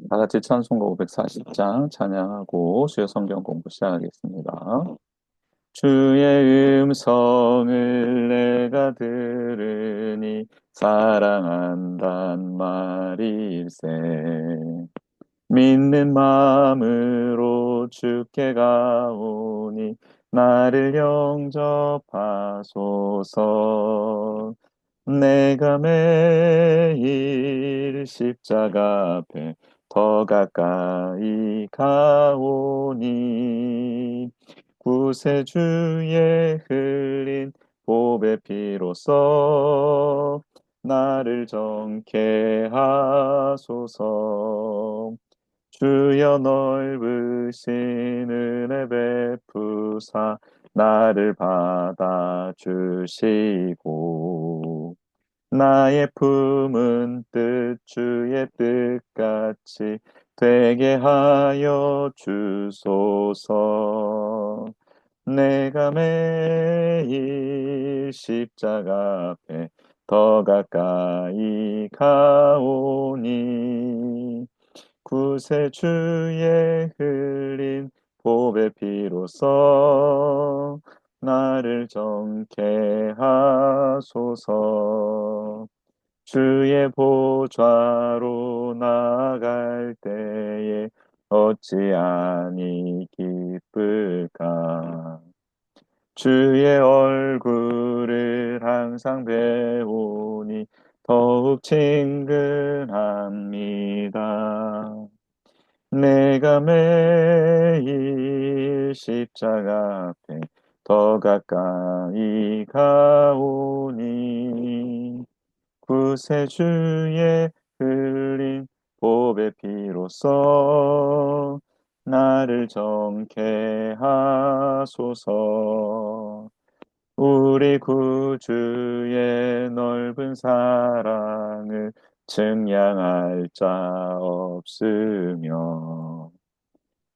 다 같이 찬송가 540장 찬양하고 수요 성경 공부 시작하겠습니다. 주의 음성을 내가 들으니 사랑한단 말일세. 믿는 마음으로 주께 가오니 나를 영접하소서. 내가 매일 십자가 앞에 더 가까이 가오니 구세주의 흘린 보배 피로써 나를 정케 하소서. 주여 넓으신 은혜 베푸사 나를 받아주시고 나의 품은 뜻 주의 뜻같이 되게 하여 주소서. 내가 매일 십자가 앞에 더 가까이 가오니 구세주의 흘린 보배 피로써 나를 정케 하소서. 주의 보좌로 나갈 때에 어찌 아니 기쁠까. 주의 얼굴을 항상 배우니 더욱 친근합니다. 내가 매일 십자가 앞에 더 가까이 가오니 구세주의 흘린 보배 피로써 나를 정케 하소서. 우리 구주의 넓은 사랑을 증량할 자 없으며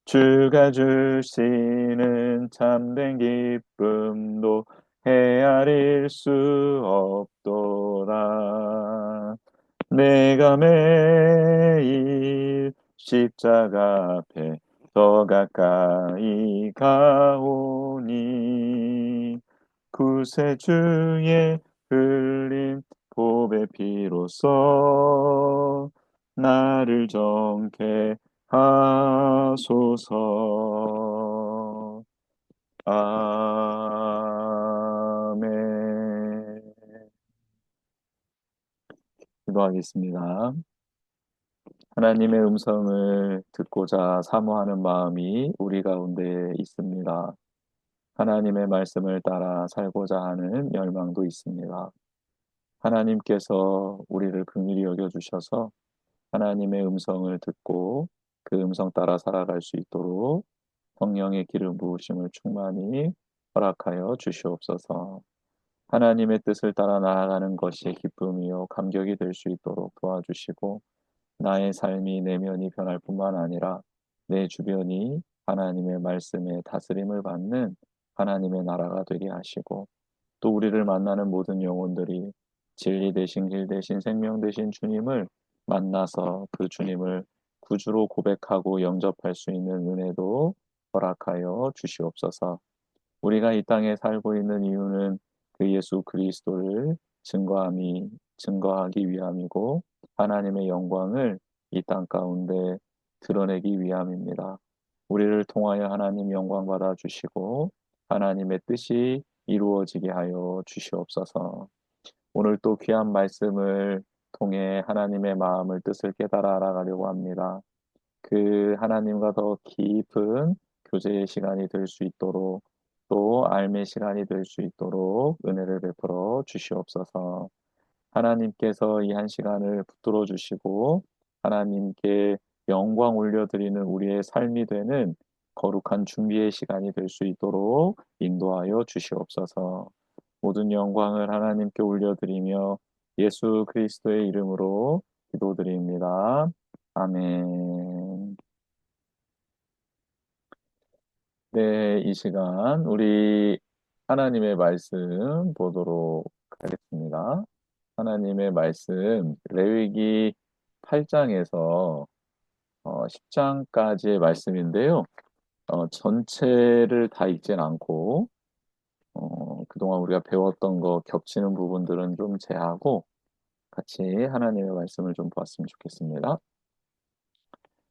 주가 주시는 참된 기쁨도 헤아릴 수 없도다. 내가 매일 십자가 앞에 더 가까이 가오니 구세주의 흘린 보배 피로써 나를 정케 하소서. 아멘. 기도하겠습니다. 하나님의 음성을 듣고자 사모하는 마음이 우리 가운데 있습니다. 하나님의 말씀을 따라 살고자 하는 열망도 있습니다. 하나님께서 우리를 긍휼히 여겨주셔서 하나님의 음성을 듣고 그 음성 따라 살아갈 수 있도록 성령의 기름 부으심을 충만히 허락하여 주시옵소서. 하나님의 뜻을 따라 나아가는 것이 기쁨이요 감격이 될 수 있도록 도와주시고 나의 삶이 내면이 변할 뿐만 아니라 내 주변이 하나님의 말씀에 다스림을 받는 하나님의 나라가 되게 하시고 또 우리를 만나는 모든 영혼들이 진리 대신 길 대신 생명 대신 주님을 만나서 그 주님을 구주로 고백하고 영접할 수 있는 은혜도 허락하여 주시옵소서. 우리가 이 땅에 살고 있는 이유는 그 예수 그리스도를 증거하기 위함이고 하나님의 영광을 이 땅 가운데 드러내기 위함입니다. 우리를 통하여 하나님 영광 받아 주시고 하나님의 뜻이 이루어지게 하여 주시옵소서. 오늘 또 귀한 말씀을 통해 하나님의 마음을 뜻을 깨달아 알아가려고 합니다. 그 하나님과 더 깊은 교제의 시간이 될 수 있도록 또 알매 시간이 될 수 있도록 은혜를 베풀어 주시옵소서. 하나님께서 이 한 시간을 붙들어 주시고 하나님께 영광 올려드리는 우리의 삶이 되는 거룩한 준비의 시간이 될 수 있도록 인도하여 주시옵소서. 모든 영광을 하나님께 올려드리며 예수 그리스도의 이름으로 기도드립니다. 아멘. 네, 이 시간 우리 하나님의 말씀 보도록 하겠습니다. 하나님의 말씀 레위기 8장에서 10장까지의 말씀인데요. 전체를 다 읽진 않고, 그동안 우리가 배웠던 거 겹치는 부분들은 좀 제하고 같이 하나님의 말씀을 좀 보았으면 좋겠습니다.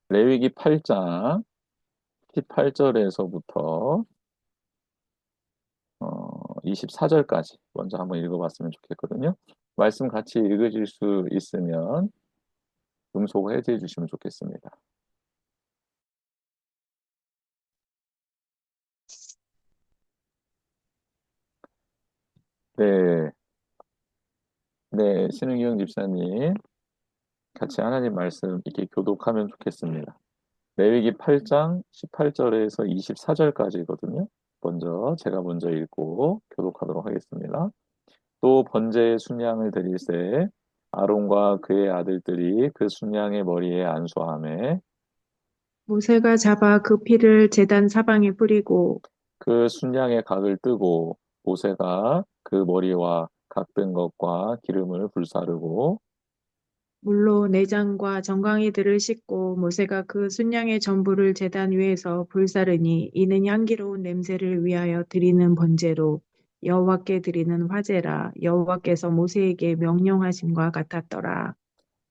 레위기 8장 18절에서부터 24절까지 먼저 한번 읽어봤으면 좋겠거든요. 말씀 같이 읽으실 수 있으면 음소 해제해 주시면 좋겠습니다. 네, 네, 신은경 집사님 같이 하나님 말씀 이렇게 교독하면 좋겠습니다. 레위기 8장 18절에서 24절까지거든요. 제가 먼저 읽고 교독하도록 하겠습니다. 또 번제의 순양을 드릴새 아론과 그의 아들들이 그 순양의 머리에 안수하매 모세가 잡아 그 피를 제단 사방에 뿌리고 그 순양의 각을 뜨고 모세가 그 머리와 각든 것과 기름을 불사르고 물로 내장과 정강이들을 씻고 모세가 그 순양의 전부를 제단 위에서 불사르니 이는 향기로운 냄새를 위하여 드리는 번제로 여호와께 드리는 화제라. 여호와께서 모세에게 명령하심과 같았더라.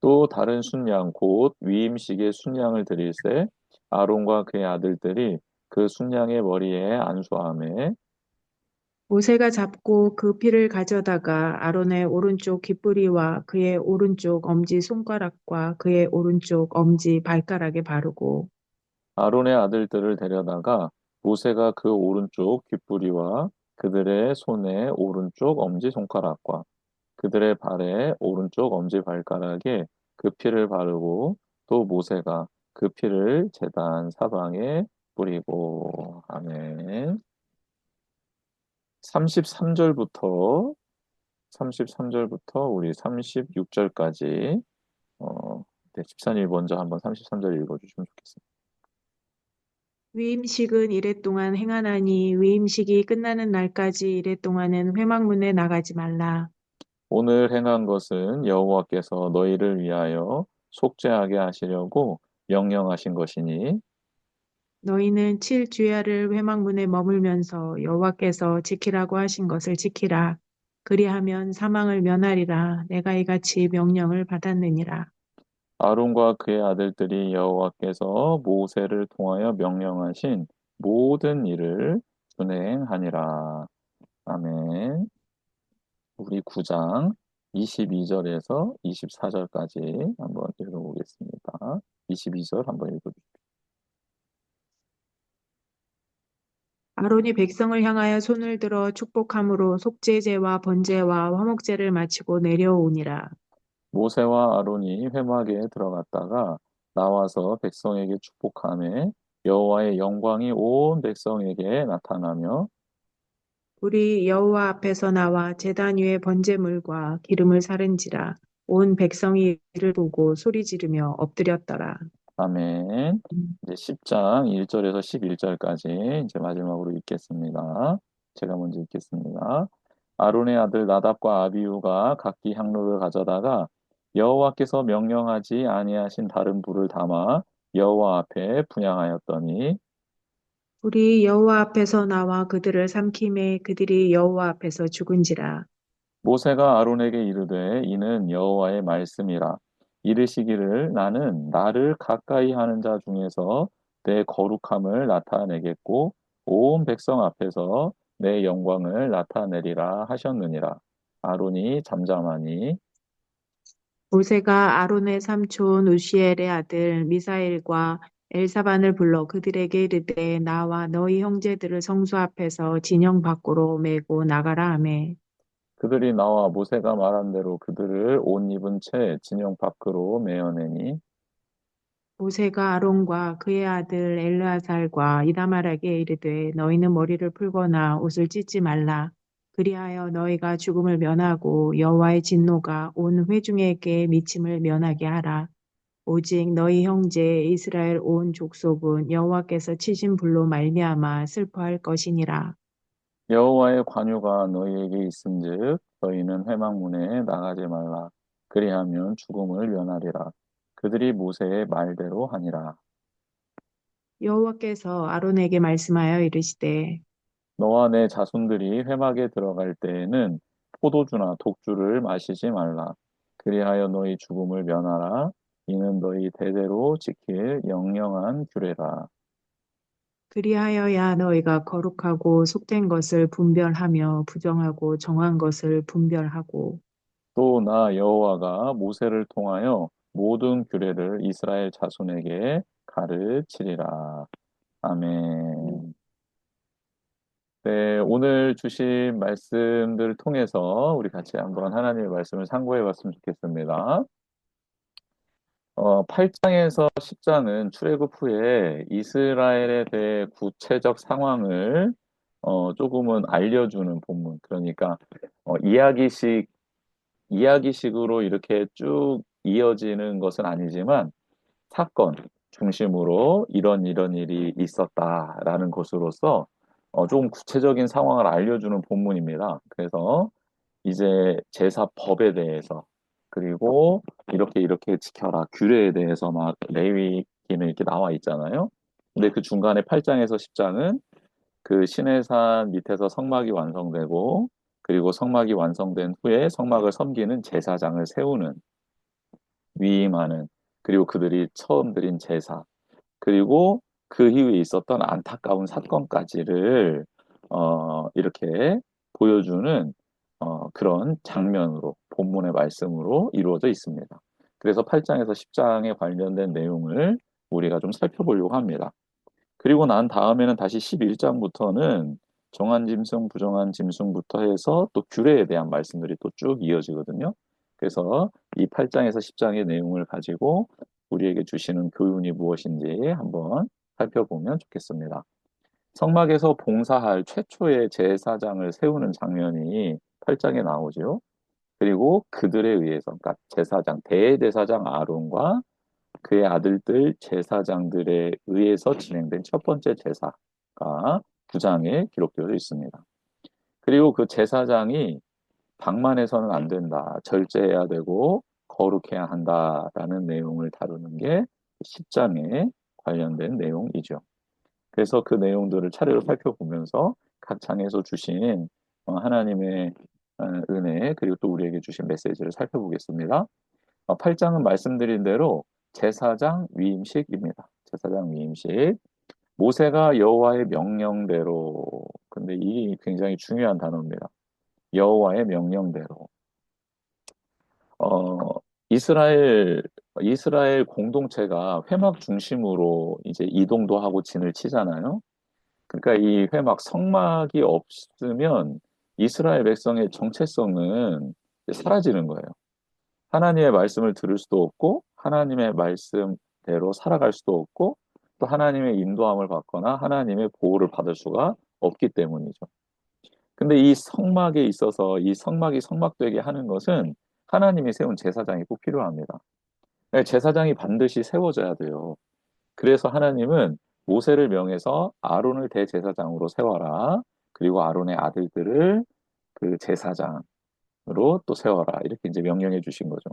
또 다른 순양 곧 위임식의 순양을 드릴새 아론과 그의 아들들이 그 순양의 머리에 안수하매 모세가 잡고 그 피를 가져다가 아론의 오른쪽 귓뿌리와 그의 오른쪽 엄지 손가락과 그의 오른쪽 엄지 발가락에 바르고 아론의 아들들을 데려다가 모세가 그 오른쪽 귓부리와 그들의 손의 오른쪽 엄지손가락과 그들의 발의 오른쪽 엄지발가락에 그 피를 바르고 또 모세가 그 피를 제단 사방에 뿌리고 아멘. 33절부터 33절부터 우리 36절까지 네, 집사님 먼저 한번 33절 읽어주시면 좋겠습니다. 위임식은 이래 동안 행하나니 위임식이 끝나는 날까지 이래 동안은 회막문에 나가지 말라. 오늘 행한 것은 여호와께서 너희를 위하여 속죄하게 하시려고 명령하신 것이니 너희는 칠 주야를 회막문에 머물면서 여호와께서 지키라고 하신 것을 지키라. 그리하면 사망을 면하리라. 내가 이같이 명령을 받았느니라. 아론과 그의 아들들이 여호와께서 모세를 통하여 명령하신 모든 일을 준행하니라. 아멘. 우리 9장 22절에서 24절까지 한번 읽어보겠습니다. 22절 한번 읽어주세요. 아론이 백성을 향하여 손을 들어 축복함으로 속죄제와 번제와 화목제를 마치고 내려오니라. 모세와 아론이 회막에 들어갔다가 나와서 백성에게 축복하며 여호와의 영광이 온 백성에게 나타나며 우리 여호와 앞에서 나와 제단 위에 번제물과 기름을 사른지라 온 백성이 이를 보고 소리 지르며 엎드렸더라. 아멘. 이제 10장 1절에서 11절까지 이제 마지막으로 읽겠습니다. 제가 먼저 읽겠습니다. 아론의 아들 나답과 아비후가 각기 향로를 가져다가 여호와께서 명령하지 아니하신 다른 불을 담아 여호와 앞에 분향하였더니 우리 여호와 앞에서 나와 그들을 삼킴에 그들이 여호와 앞에서 죽은지라. 모세가 아론에게 이르되 이는 여호와의 말씀이라 이르시기를 나는 나를 가까이 하는 자 중에서 내 거룩함을 나타내겠고 온 백성 앞에서 내 영광을 나타내리라 하셨느니라. 아론이 잠잠하니 모세가 아론의 삼촌 우시엘의 아들 미사엘과 엘사반을 불러 그들에게 이르되 나와 너희 형제들을 성수 앞에서 진영 밖으로 메고 나가라 하매 그들이 나와 모세가 말한 대로 그들을 옷 입은 채 진영 밖으로 메어내니 모세가 아론과 그의 아들 엘르아살과 이다말에게 이르되 너희는 머리를 풀거나 옷을 찢지 말라. 그리하여 너희가 죽음을 면하고 여호와의 진노가 온 회중에게 미침을 면하게 하라. 오직 너희 형제 이스라엘 온 족속은 여호와께서 치신 불로 말미암아 슬퍼할 것이니라. 여호와의 관유가 너희에게 있은즉 너희는 회막문에 나가지 말라. 그리하면 죽음을 면하리라. 그들이 모세의 말대로 하니라. 여호와께서 아론에게 말씀하여 이르시되 너와 내 자손들이 회막에 들어갈 때에는 포도주나 독주를 마시지 말라. 그리하여 너희 죽음을 면하라. 이는 너희 대대로 지킬 영영한 규례라. 그리하여야 너희가 거룩하고 속된 것을 분별하며 부정하고 정한 것을 분별하고 또 나 여호와가 모세를 통하여 모든 규례를 이스라엘 자손에게 가르치리라. 아멘. 네, 오늘 주신 말씀들을 통해서 우리 같이 한번 하나님의 말씀을 상고해 봤으면 좋겠습니다. 8장에서 10장은 출애굽 후에 이스라엘에 대해 구체적 상황을 조금은 알려주는 본문. 그러니까 이야기식으로 이렇게 쭉 이어지는 것은 아니지만 사건 중심으로 이런 일이 있었다라는 것으로서 조금 구체적인 상황을 알려주는 본문입니다. 그래서 이제 제사법에 대해서 그리고 이렇게 지켜라 규례에 대해서 막 레위기는 이렇게 나와 있잖아요. 근데 그 중간에 8장에서 10장은 그 시내산 밑에서 성막이 완성되고 그리고 성막이 완성된 후에 성막을 섬기는 제사장을 세우는 위임하는 그리고 그들이 처음 드린 제사 그리고 그 이후에 있었던 안타까운 사건까지를 이렇게 보여주는 그런 장면으로 본문의 말씀으로 이루어져 있습니다. 그래서 8장에서 10장에 관련된 내용을 우리가 좀 살펴보려고 합니다. 그리고 난 다음에는 다시 11장부터는 정한 짐승, 부정한 짐승부터 해서 또 규례에 대한 말씀들이 또 쭉 이어지거든요. 그래서 이 8장에서 10장의 내용을 가지고 우리에게 주시는 교훈이 무엇인지 한번 살펴보면 좋겠습니다. 성막에서 봉사할 최초의 제사장을 세우는 장면이 8장에 나오죠. 그리고 그들에 의해서, 그러니까 제사장, 대제사장 아론과 그의 아들들 제사장들에 의해서 진행된 첫 번째 제사가 9장에 기록되어 있습니다. 그리고 그 제사장이 방만해서는 안 된다, 절제해야 되고 거룩해야 한다라는 내용을 다루는 게 10장에 관련된 내용이죠. 그래서 그 내용들을 차례로 살펴보면서 각 장에서 주신 하나님의 은혜 그리고 또 우리에게 주신 메시지를 살펴보겠습니다. 8장은 말씀드린 대로 제사장 위임식입니다. 제사장 위임식. 모세가 여호와의 명령대로, 근데 이 굉장히 중요한 단어입니다. 여호와의 명령대로. 어, 이스라엘, 이스라엘 공동체가 회막 중심으로 이제 이동도 하고 진을 치잖아요. 그러니까 이 회막 성막이 없으면 이스라엘 백성의 정체성은 사라지는 거예요. 하나님의 말씀을 들을 수도 없고 하나님의 말씀대로 살아갈 수도 없고 또 하나님의 인도함을 받거나 하나님의 보호를 받을 수가 없기 때문이죠. 근데 이 성막에 있어서 이 성막이 성막되게 하는 것은 하나님이 세운 제사장이 꼭 필요합니다. 네, 제사장이 반드시 세워져야 돼요. 그래서 하나님은 모세를 명해서 아론을 대제사장으로 세워라. 그리고 아론의 아들들을 그 제사장으로 또 세워라. 이렇게 이제 명령해 주신 거죠.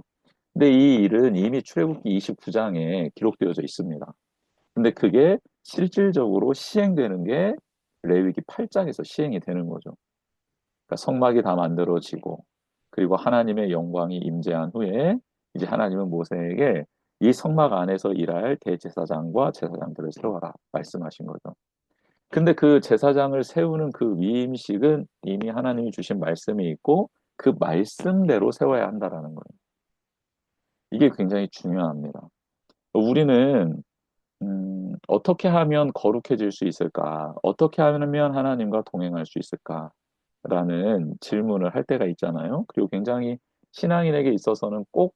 근데 이 일은 이미 출애굽기 29장에 기록되어져 있습니다. 근데 그게 실질적으로 시행되는 게 레위기 8장에서 시행이 되는 거죠. 그러니까 성막이 다 만들어지고 그리고 하나님의 영광이 임재한 후에 이제 하나님은 모세에게 이 성막 안에서 일할 대제사장과 제사장들을 세워라 말씀하신 거죠. 근데 그 제사장을 세우는 그 위임식은 이미 하나님이 주신 말씀이 있고 그 말씀대로 세워야 한다라는 거예요. 이게 굉장히 중요합니다. 우리는 어떻게 하면 거룩해질 수 있을까? 어떻게 하면 하나님과 동행할 수 있을까? 라는 질문을 할 때가 있잖아요. 그리고 굉장히 신앙인에게 있어서는 꼭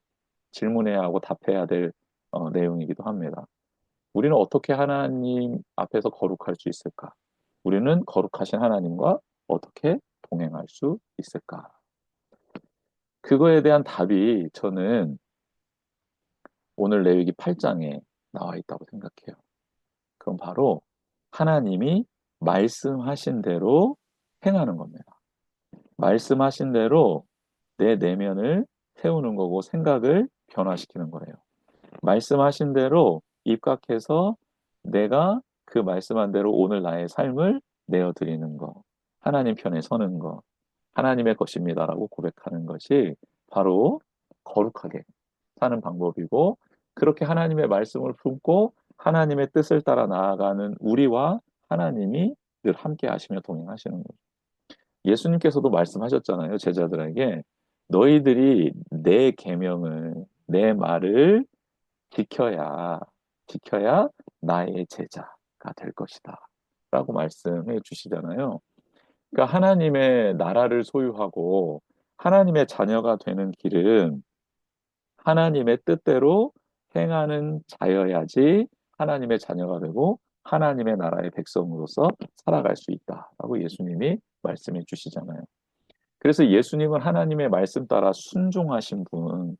질문해야 하고 답해야 될 내용이기도 합니다. 우리는 어떻게 하나님 앞에서 거룩할 수 있을까? 우리는 거룩하신 하나님과 어떻게 동행할 수 있을까? 그거에 대한 답이 저는 오늘 레위기 8장에 나와 있다고 생각해요. 그건 바로 하나님이 말씀하신 대로 행하는 겁니다. 말씀하신 대로 내 내면을 세우는 거고 생각을 변화시키는 거예요. 말씀하신 대로 입각해서 내가 그 말씀한 대로 오늘 나의 삶을 내어드리는 거, 하나님 편에 서는 거, 하나님의 것입니다라고 고백하는 것이 바로 거룩하게 사는 방법이고, 그렇게 하나님의 말씀을 품고 하나님의 뜻을 따라 나아가는 우리와 하나님이 늘 함께 하시며 동행하시는 거죠. 예수님께서도 말씀하셨잖아요, 제자들에게. 너희들이 내 계명을, 내 말을 지켜야, 지켜야 나의 제자가 될 것이다. 라고 말씀해 주시잖아요. 그러니까 하나님의 나라를 소유하고 하나님의 자녀가 되는 길은 하나님의 뜻대로 행하는 자여야지 하나님의 자녀가 되고 하나님의 나라의 백성으로서 살아갈 수 있다라고 예수님이 말씀해 주시잖아요. 그래서 예수님은 하나님의 말씀 따라 순종하신 분,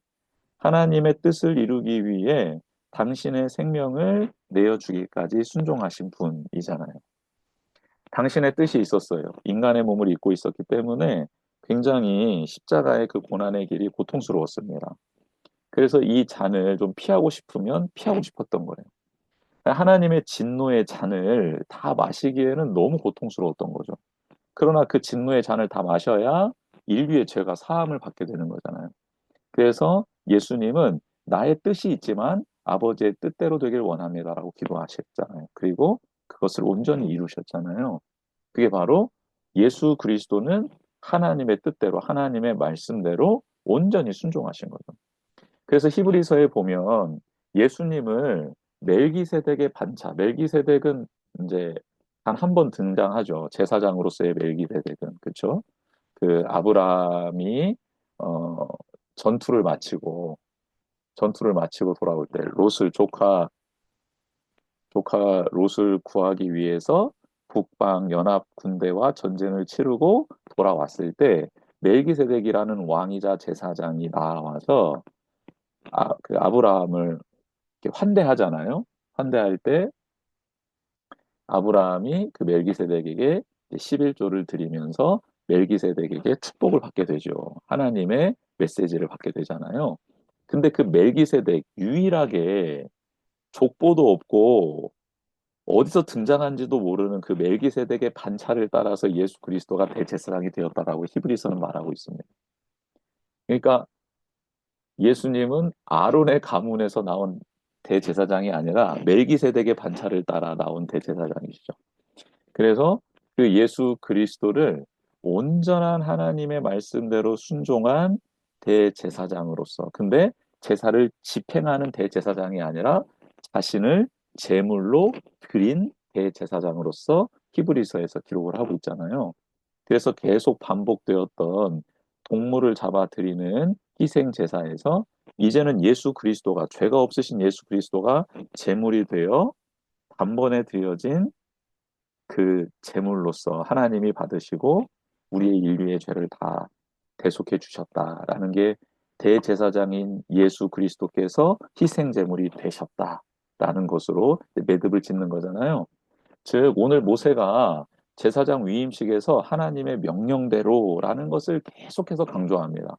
하나님의 뜻을 이루기 위해 당신의 생명을 내어주기까지 순종하신 분이잖아요. 당신의 뜻이 있었어요. 인간의 몸을 입고 있었기 때문에 굉장히 십자가의 그 고난의 길이 고통스러웠습니다. 그래서 이 잔을 좀 피하고 싶으면 피하고 싶었던 거예요. 하나님의 진노의 잔을 다 마시기에는 너무 고통스러웠던 거죠. 그러나 그 진노의 잔을 다 마셔야 인류의 죄가 사함을 받게 되는 거잖아요. 그래서 예수님은 나의 뜻이 있지만 아버지의 뜻대로 되길 원합니다라고 기도하셨잖아요. 그리고 그것을 온전히 이루셨잖아요. 그게 바로 예수 그리스도는 하나님의 뜻대로 하나님의 말씀대로 온전히 순종하신 거죠. 그래서 히브리서에 보면 예수님을 멜기세덱의 반차, 멜기세덱은 이제 단 한 번 등장하죠. 제사장으로서의 멜기세덱은 그렇죠. 그 아브라함이 어, 전투를 마치고 돌아올 때 롯을 조카 롯을 구하기 위해서 북방 연합 군대와 전쟁을 치르고 돌아왔을 때 멜기세덱이라는 왕이자 제사장이 나와서 그 아브라함을 이렇게 환대하잖아요. 환대할 때 아브라함이 그 멜기세덱에게 11조를 드리면서 멜기세덱에게 축복을 받게 되죠. 하나님의 메시지를 받게 되잖아요. 근데 그 멜기세덱 유일하게 족보도 없고 어디서 등장한지도 모르는 그 멜기세덱의 반차를 따라서 예수 그리스도가 대제사장이 되었다라고 히브리서는 말하고 있습니다. 그러니까 예수님은 아론의 가문에서 나온 대제사장이 아니라 멜기세덱의 반차를 따라 나온 대제사장이시죠. 그래서 그 예수 그리스도를 온전한 하나님의 말씀대로 순종한 대제사장으로서, 근데 제사를 집행하는 대제사장이 아니라 자신을 제물로 드린 대제사장으로서 히브리서에서 기록을 하고 있잖아요. 그래서 계속 반복되었던 동물을 잡아 드리는 희생 제사에서 이제는 예수 그리스도가, 죄가 없으신 예수 그리스도가 제물이 되어 단번에 드려진 그 제물로서 하나님이 받으시고 우리의 인류의 죄를 다 대속해 주셨다라는 게 대제사장인 예수 그리스도께서 희생 제물이 되셨다라는 것으로 매듭을 짓는 거잖아요. 즉 오늘 모세가 제사장 위임식에서 하나님의 명령대로라는 것을 계속해서 강조합니다.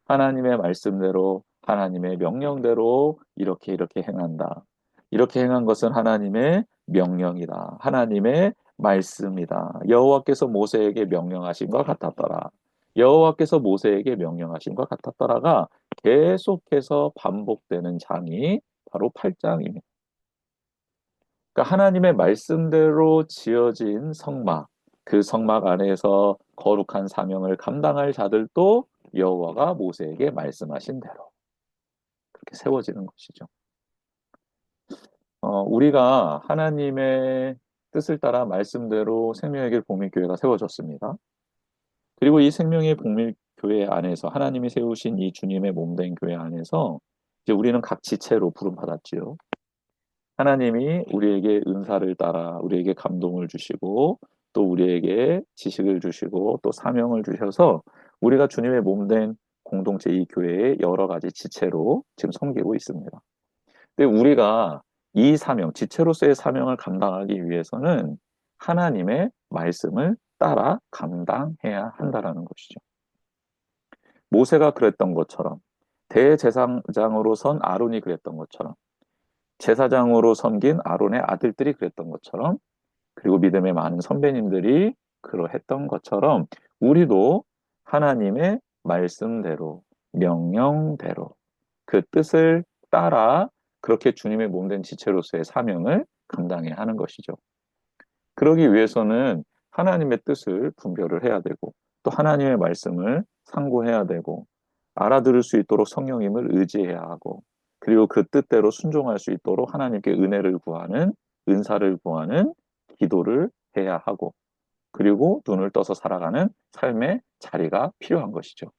하나님의 말씀대로, 하나님의 명령대로 이렇게 행한다. 이렇게 행한 것은 하나님의 명령이다. 하나님의 말씀이다. 여호와께서 모세에게 명령하신 것 같았더라. 여호와께서 모세에게 명령하신 것 같았더라가 계속해서 반복되는 장이 바로 8장입니다. 그러니까 하나님의 말씀대로 지어진 성막, 그 성막 안에서 거룩한 사명을 감당할 자들도 여호와가 모세에게 말씀하신 대로 그렇게 세워지는 것이죠. 우리가 하나님의 뜻을 따라 말씀대로 생명의 길 복밀교회가 세워졌습니다. 그리고 이 생명의 복밀교회 안에서 하나님이 세우신 이 주님의 몸된 교회 안에서 이제 우리는 각 지체로 부름받았지요. 하나님이 우리에게 은사를 따라 우리에게 감동을 주시고 또 우리에게 지식을 주시고 또 사명을 주셔서 우리가 주님의 몸된 공동체 이 교회의 여러 가지 지체로 지금 섬기고 있습니다. 근데 우리가 이 사명, 지체로서의 사명을 감당하기 위해서는 하나님의 말씀을 따라 감당해야 한다라는 것이죠. 모세가 그랬던 것처럼 대제사장으로 선 아론이 그랬던 것처럼 제사장으로 섬긴 아론의 아들들이 그랬던 것처럼, 그리고 믿음의 많은 선배님들이 그러했던 것처럼 우리도 하나님의 말씀대로, 명령대로 그 뜻을 따라 그렇게 주님의 몸된 지체로서의 사명을 감당해야 하는 것이죠. 그러기 위해서는 하나님의 뜻을 분별을 해야 되고, 또 하나님의 말씀을 상고해야 되고, 알아들을 수 있도록 성령님을 의지해야 하고, 그리고 그 뜻대로 순종할 수 있도록 하나님께 은혜를 구하는, 은사를 구하는 기도를 해야 하고, 그리고 눈을 떠서 살아가는 삶의 자리가 필요한 것이죠.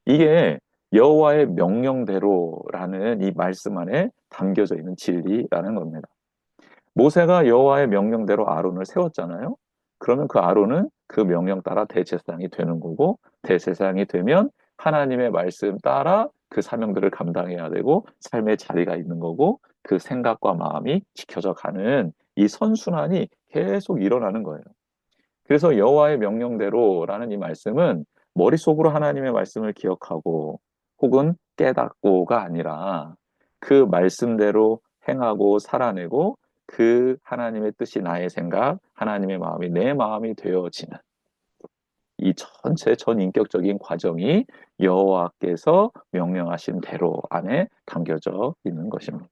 이게 여호와의 명령대로라는 이 말씀 안에 담겨져 있는 진리라는 겁니다. 모세가 여호와의 명령대로 아론을 세웠잖아요. 그러면 그 아론은 그 명령 따라 대제사장이 되는 거고, 대제사장이 되면 하나님의 말씀 따라 그 사명들을 감당해야 되고 삶의 자리가 있는 거고, 그 생각과 마음이 지켜져 가는 이 선순환이 계속 일어나는 거예요. 그래서 여호와의 명령대로라는 이 말씀은 머릿속으로 하나님의 말씀을 기억하고 혹은 깨닫고가 아니라 그 말씀대로 행하고 살아내고 그 하나님의 뜻이 나의 생각, 하나님의 마음이 내 마음이 되어지는 이 전체 전인격적인 과정이 여호와께서 명령하신 대로 안에 담겨져 있는 것입니다.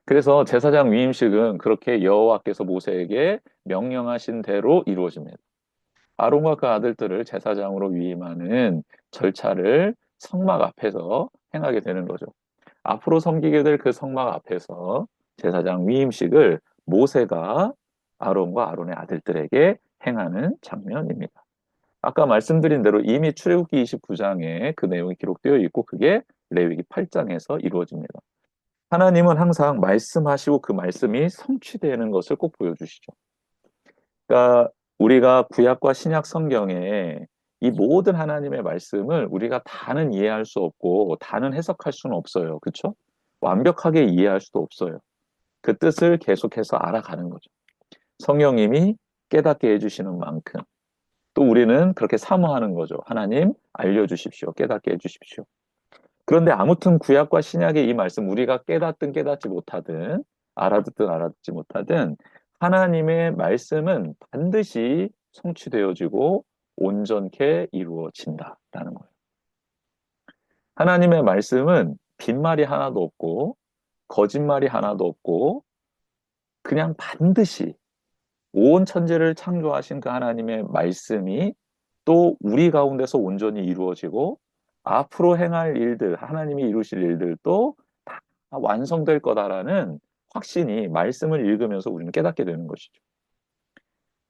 그래서 제사장 위임식은 그렇게 여호와께서 모세에게 명령하신 대로 이루어집니다. 아론과 그 아들들을 제사장으로 위임하는 절차를 성막 앞에서 행하게 되는 거죠. 앞으로 섬기게 될 그 성막 앞에서 제사장 위임식을 모세가 아론과 아론의 아들들에게 행하는 장면입니다. 아까 말씀드린 대로 이미 출애굽기 29장에 그 내용이 기록되어 있고 그게 레위기 8장에서 이루어집니다. 하나님은 항상 말씀하시고 그 말씀이 성취되는 것을 꼭 보여주시죠. 그러니까 우리가 구약과 신약 성경에 이 모든 하나님의 말씀을 우리가 다는 이해할 수 없고 다는 해석할 수는 없어요. 그렇죠? 완벽하게 이해할 수도 없어요. 그 뜻을 계속해서 알아가는 거죠. 성령님이 깨닫게 해주시는 만큼 또 우리는 그렇게 사모하는 거죠. 하나님 알려주십시오. 깨닫게 해주십시오. 그런데 아무튼 구약과 신약의 이 말씀 우리가 깨닫든 깨닫지 못하든 알아듣든 알아듣지 못하든 하나님의 말씀은 반드시 성취되어지고 온전케 이루어진다라는 거예요. 하나님의 말씀은 빈말이 하나도 없고 거짓말이 하나도 없고 그냥 반드시 온 천지를 창조하신 그 하나님의 말씀이 또 우리 가운데서 온전히 이루어지고 앞으로 행할 일들, 하나님이 이루실 일들도 다 완성될 거다라는 확신이 말씀을 읽으면서 우리는 깨닫게 되는 것이죠.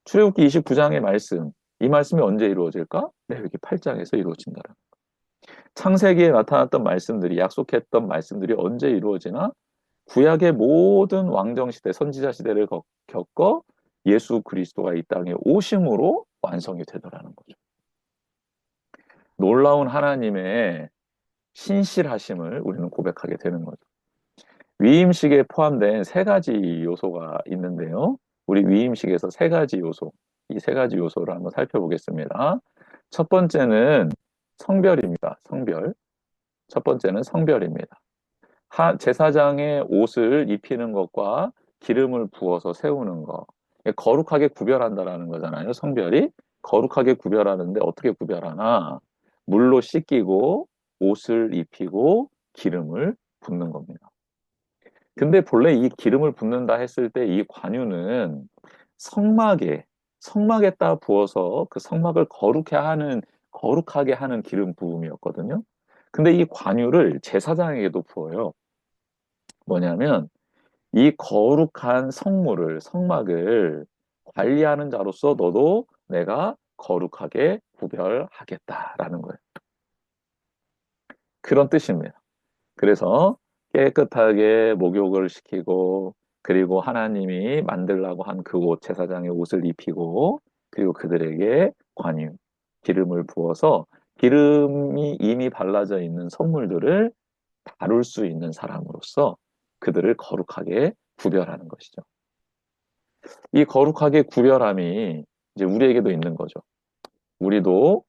출애굽기 29장의 말씀, 이 말씀이 언제 이루어질까? 레위기 8장에서 이루어진다라는. 창세기에 나타났던 말씀들이, 약속했던 말씀들이 언제 이루어지나? 구약의 모든 왕정 시대, 선지자 시대를 겪어 예수 그리스도가 이 땅에 오심으로 완성이 되더라는 거죠. 놀라운 하나님의 신실하심을 우리는 고백하게 되는 거죠. 위임식에 포함된 세 가지 요소가 있는데요. 우리 위임식에서 세 가지 요소, 이 세 가지 요소를 한번 살펴보겠습니다. 첫 번째는 성별입니다. 성별. 첫 번째는 성별입니다. 제사장의 옷을 입히는 것과 기름을 부어서 세우는 것. 거룩하게 구별한다라는 거잖아요. 성별이. 거룩하게 구별하는데 어떻게 구별하나? 물로 씻기고 옷을 입히고 기름을 붓는 겁니다. 근데 본래 이 기름을 붓는다 했을 때 이 관유는 성막에, 성막에다 부어서 그 성막을 거룩하게 하는 기름 부음이었거든요. 근데 이 관유를 제사장에게도 부어요. 뭐냐면 이 거룩한 성물을, 성막을 관리하는 자로서 너도 내가 거룩하게 구별하겠다라는 거예요. 그런 뜻입니다. 그래서 깨끗하게 목욕을 시키고 그리고 하나님이 만들라고 한 그 옷, 제사장의 옷을 입히고 그리고 그들에게 관유, 기름을 부어서 기름이 이미 발라져 있는 선물들을 다룰 수 있는 사람으로서 그들을 거룩하게 구별하는 것이죠. 이 거룩하게 구별함이 이제 우리에게도 있는 거죠. 우리도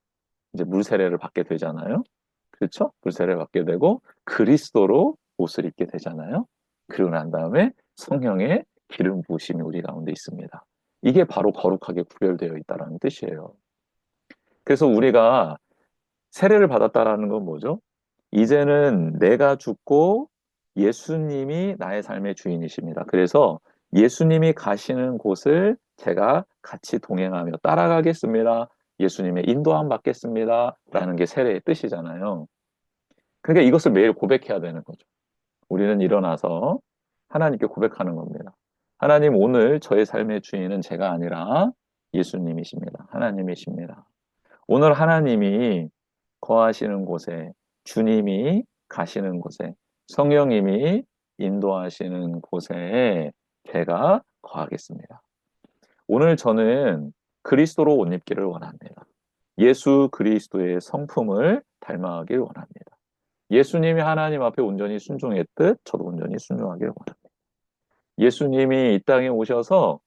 이제 물세례를 받게 되잖아요. 그렇죠? 물세례를 받게 되고 그리스도로 옷을 입게 되잖아요. 그러고 난 다음에 성령의 기름 부으심이 우리 가운데 있습니다. 이게 바로 거룩하게 구별되어 있다는 뜻이에요. 그래서 우리가 세례를 받았다라는 건 뭐죠? 이제는 내가 죽고 예수님이 나의 삶의 주인이십니다. 그래서 예수님이 가시는 곳을 제가 같이 동행하며 따라가겠습니다. 예수님의 인도함 받겠습니다. 라는 게 세례의 뜻이잖아요. 그러니까 이것을 매일 고백해야 되는 거죠. 우리는 일어나서 하나님께 고백하는 겁니다. 하나님, 오늘 저의 삶의 주인은 제가 아니라 예수님이십니다. 하나님이십니다. 오늘 하나님이 거하시는 곳에, 주님이 가시는 곳에, 성령님이 인도하시는 곳에 제가 거하겠습니다. 오늘 저는 그리스도로 옷 입기를 원합니다. 예수 그리스도의 성품을 닮아가길 원합니다. 예수님이 하나님 앞에 온전히 순종했듯 저도 온전히 순종하길 원합니다. 예수님이 이 땅에 오셔서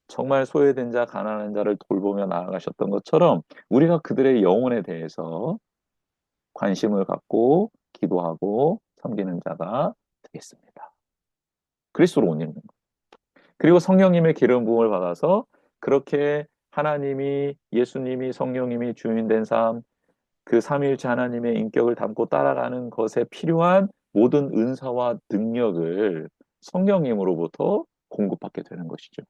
정말 소외된 자, 가난한 자를 돌보며 나아가셨던 것처럼 우리가 그들의 영혼에 대해서 관심을 갖고 기도하고 섬기는 자가 되겠습니다. 그리스도로 옷 입는 것. 그리고 성령님의 기름 부음을 받아서 그렇게 하나님이, 예수님이, 성령님이 주인 된 삶, 그 삼위일체 하나님의 인격을 담고 따라가는 것에 필요한 모든 은사와 능력을 성령님으로부터 공급받게 되는 것이죠.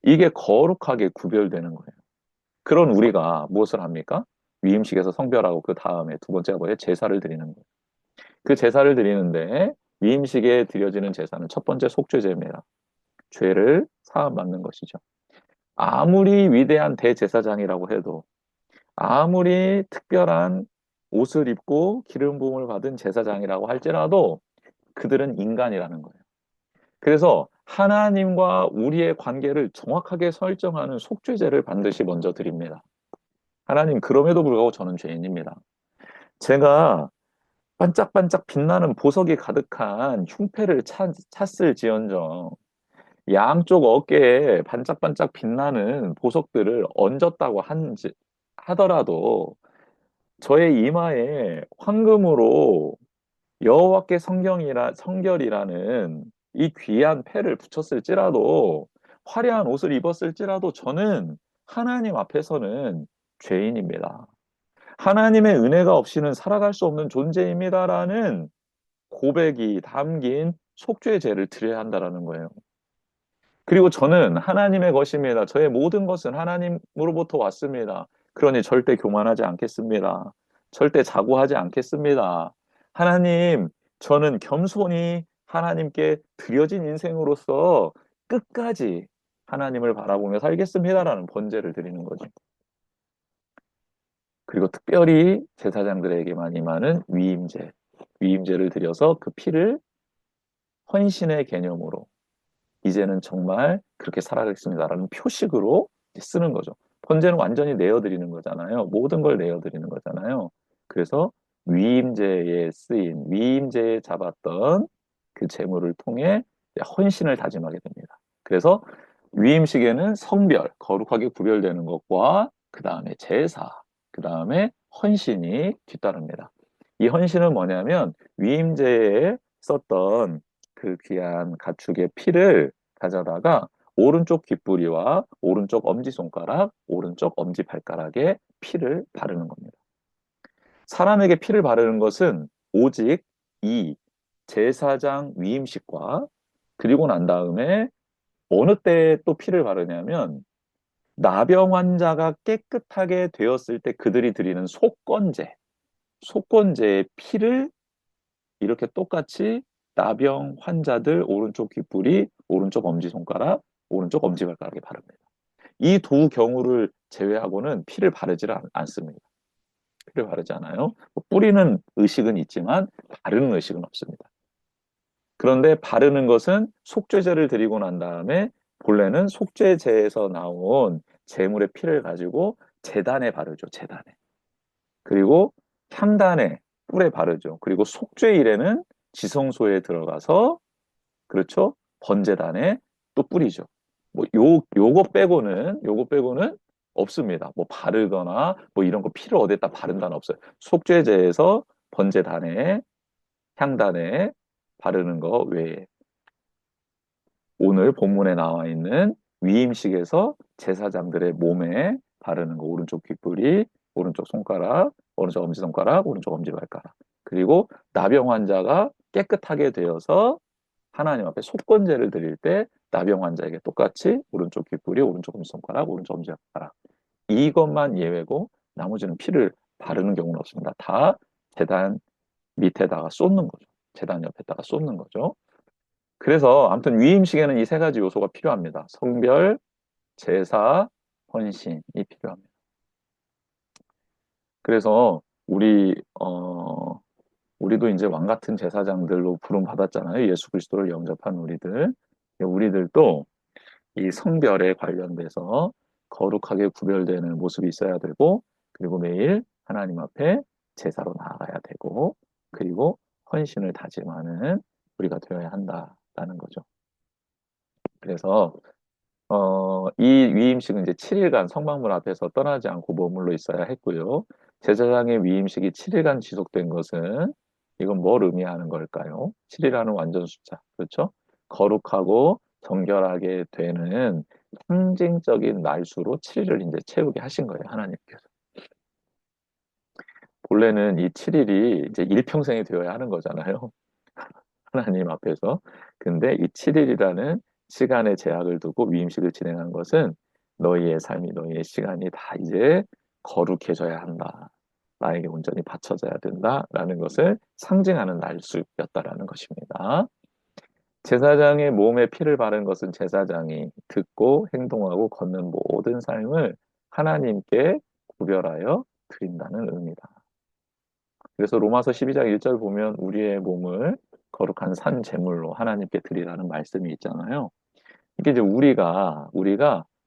이게 거룩하게 구별되는 거예요. 그런 우리가 무엇을 합니까? 위임식에서 성별하고 그 다음에 두 번째가 뭐예요? 제사를 드리는 거예요. 그 제사를 드리는데 위임식에 드려지는 제사는 첫 번째 속죄제입니다. 죄를 사함받는 것이죠. 아무리 위대한 대제사장이라고 해도 아무리 특별한 옷을 입고 기름 부음을 받은 제사장이라고 할지라도 그들은 인간이라는 거예요. 그래서 하나님과 우리의 관계를 정확하게 설정하는 속죄제를 반드시 먼저 드립니다. 하나님, 그럼에도 불구하고 저는 죄인입니다. 제가 반짝반짝 빛나는 보석이 가득한 흉패를 찼을지언정 양쪽 어깨에 반짝반짝 빛나는 보석들을 얹었다고 하더라도 저의 이마에 황금으로 여호와께 성결이라는 이 귀한 패를 붙였을지라도 화려한 옷을 입었을지라도 저는 하나님 앞에서는 죄인입니다. 하나님의 은혜가 없이는 살아갈 수 없는 존재입니다라는 고백이 담긴 속죄제를 드려야 한다라는 거예요. 그리고 저는 하나님의 것입니다. 저의 모든 것은 하나님으로부터 왔습니다. 그러니 절대 교만하지 않겠습니다. 절대 자고하지 않겠습니다. 하나님, 저는 겸손히 하나님께 드려진 인생으로서 끝까지 하나님을 바라보며 살겠습니다라는 번제를 드리는 거죠. 그리고 특별히 제사장들에게만 임하는 위임제, 위임제를 드려서 그 피를 헌신의 개념으로 이제는 정말 그렇게 살아가겠습니다라는 표식으로 쓰는 거죠. 번제는 완전히 내어드리는 거잖아요. 모든 걸 내어드리는 거잖아요. 그래서 위임제에 쓰인, 위임제에 잡았던 그 제물을 통해 헌신을 다짐하게 됩니다. 그래서 위임식에는 성별, 거룩하게 구별되는 것과 그 다음에 제사, 그 다음에 헌신이 뒤따릅니다. 이 헌신은 뭐냐면 위임제에 썼던 그 귀한 가축의 피를 가져다가 오른쪽 귓부리와 오른쪽 엄지손가락, 오른쪽 엄지발가락에 피를 바르는 겁니다. 사람에게 피를 바르는 것은 오직 이 제사장 위임식과 그리고 난 다음에 어느 때에 또 피를 바르냐면 나병 환자가 깨끗하게 되었을 때 그들이 드리는 속건제, 속건제의 피를 이렇게 똑같이 나병 환자들 오른쪽 귓불이, 오른쪽 엄지손가락, 오른쪽 엄지발가락에 바릅니다. 이 두 경우를 제외하고는 피를 바르지 않습니다. 피를 바르지 않아요. 뿌리는 의식은 있지만 바르는 의식은 없습니다. 그런데 바르는 것은 속죄제를 드리고 난 다음에 본래는 속죄제에서 나온 제물의 피를 가지고 제단에 바르죠. 제단에. 그리고 향단에 뿔에 바르죠. 그리고 속죄일에는 지성소에 들어가서 그렇죠. 번제단에 또 뿌리죠. 요거 빼고는 없습니다. 뭐 바르거나 뭐 이런 거 피를 어디다 바른다는 없어요. 속죄제에서 번제단에 향단에 바르는 거 외에 오늘 본문에 나와 있는 위임식에서 제사장들의 몸에 바르는 거 오른쪽 귓불이, 오른쪽 손가락, 오른쪽 엄지손가락, 오른쪽 엄지발가락. 그리고 나병 환자가 깨끗하게 되어서 하나님 앞에 속건제를 드릴 때 나병 환자에게 똑같이 오른쪽 귓불이, 오른쪽 엄지손가락, 오른쪽 엄지발가락. 이것만 예외고 나머지는 피를 바르는 경우는 없습니다. 다 제단 밑에다가 쏟는 거죠. 제단 옆에다가 쏟는 거죠. 그래서 아무튼 위임식에는 이 세 가지 요소가 필요합니다. 성별, 제사, 헌신이 필요합니다. 그래서 우리도 이제 왕 같은 제사장들로 부름 받았잖아요. 예수 그리스도를 영접한 우리들. 우리들도 이 성별에 관련돼서 거룩하게 구별되는 모습이 있어야 되고, 그리고 매일 하나님 앞에 제사로 나아가야 되고, 그리고 헌신을 다짐하는 우리가 되어야 한다라는 거죠. 그래서 이 위임식은 이제 7일간 성막문 앞에서 떠나지 않고 머물러 있어야 했고요. 제사장의 위임식이 7일간 지속된 것은 이건 뭘 의미하는 걸까요? 7이라는 완전 숫자, 그렇죠? 거룩하고 정결하게 되는 상징적인 날수로 7일을 이제 채우게 하신 거예요, 하나님께서. 본래는 이 7일이 이제 일평생이 되어야 하는 거잖아요. 하나님 앞에서. 근데 이 7일이라는 시간의 제약을 두고 위임식을 진행한 것은 너희의 삶이, 너희의 시간이 다 이제 거룩해져야 한다. 나에게 온전히 바쳐져야 된다라는 것을 상징하는 날수였다라는 것입니다. 제사장의 몸에 피를 바른 것은 제사장이 듣고 행동하고 걷는 모든 삶을 하나님께 구별하여 드린다는 의미다. 그래서 로마서 12장 1절 보면 우리의 몸을 거룩한 산 제물로 하나님께 드리라는 말씀이 있잖아요. 이게 이제 우리가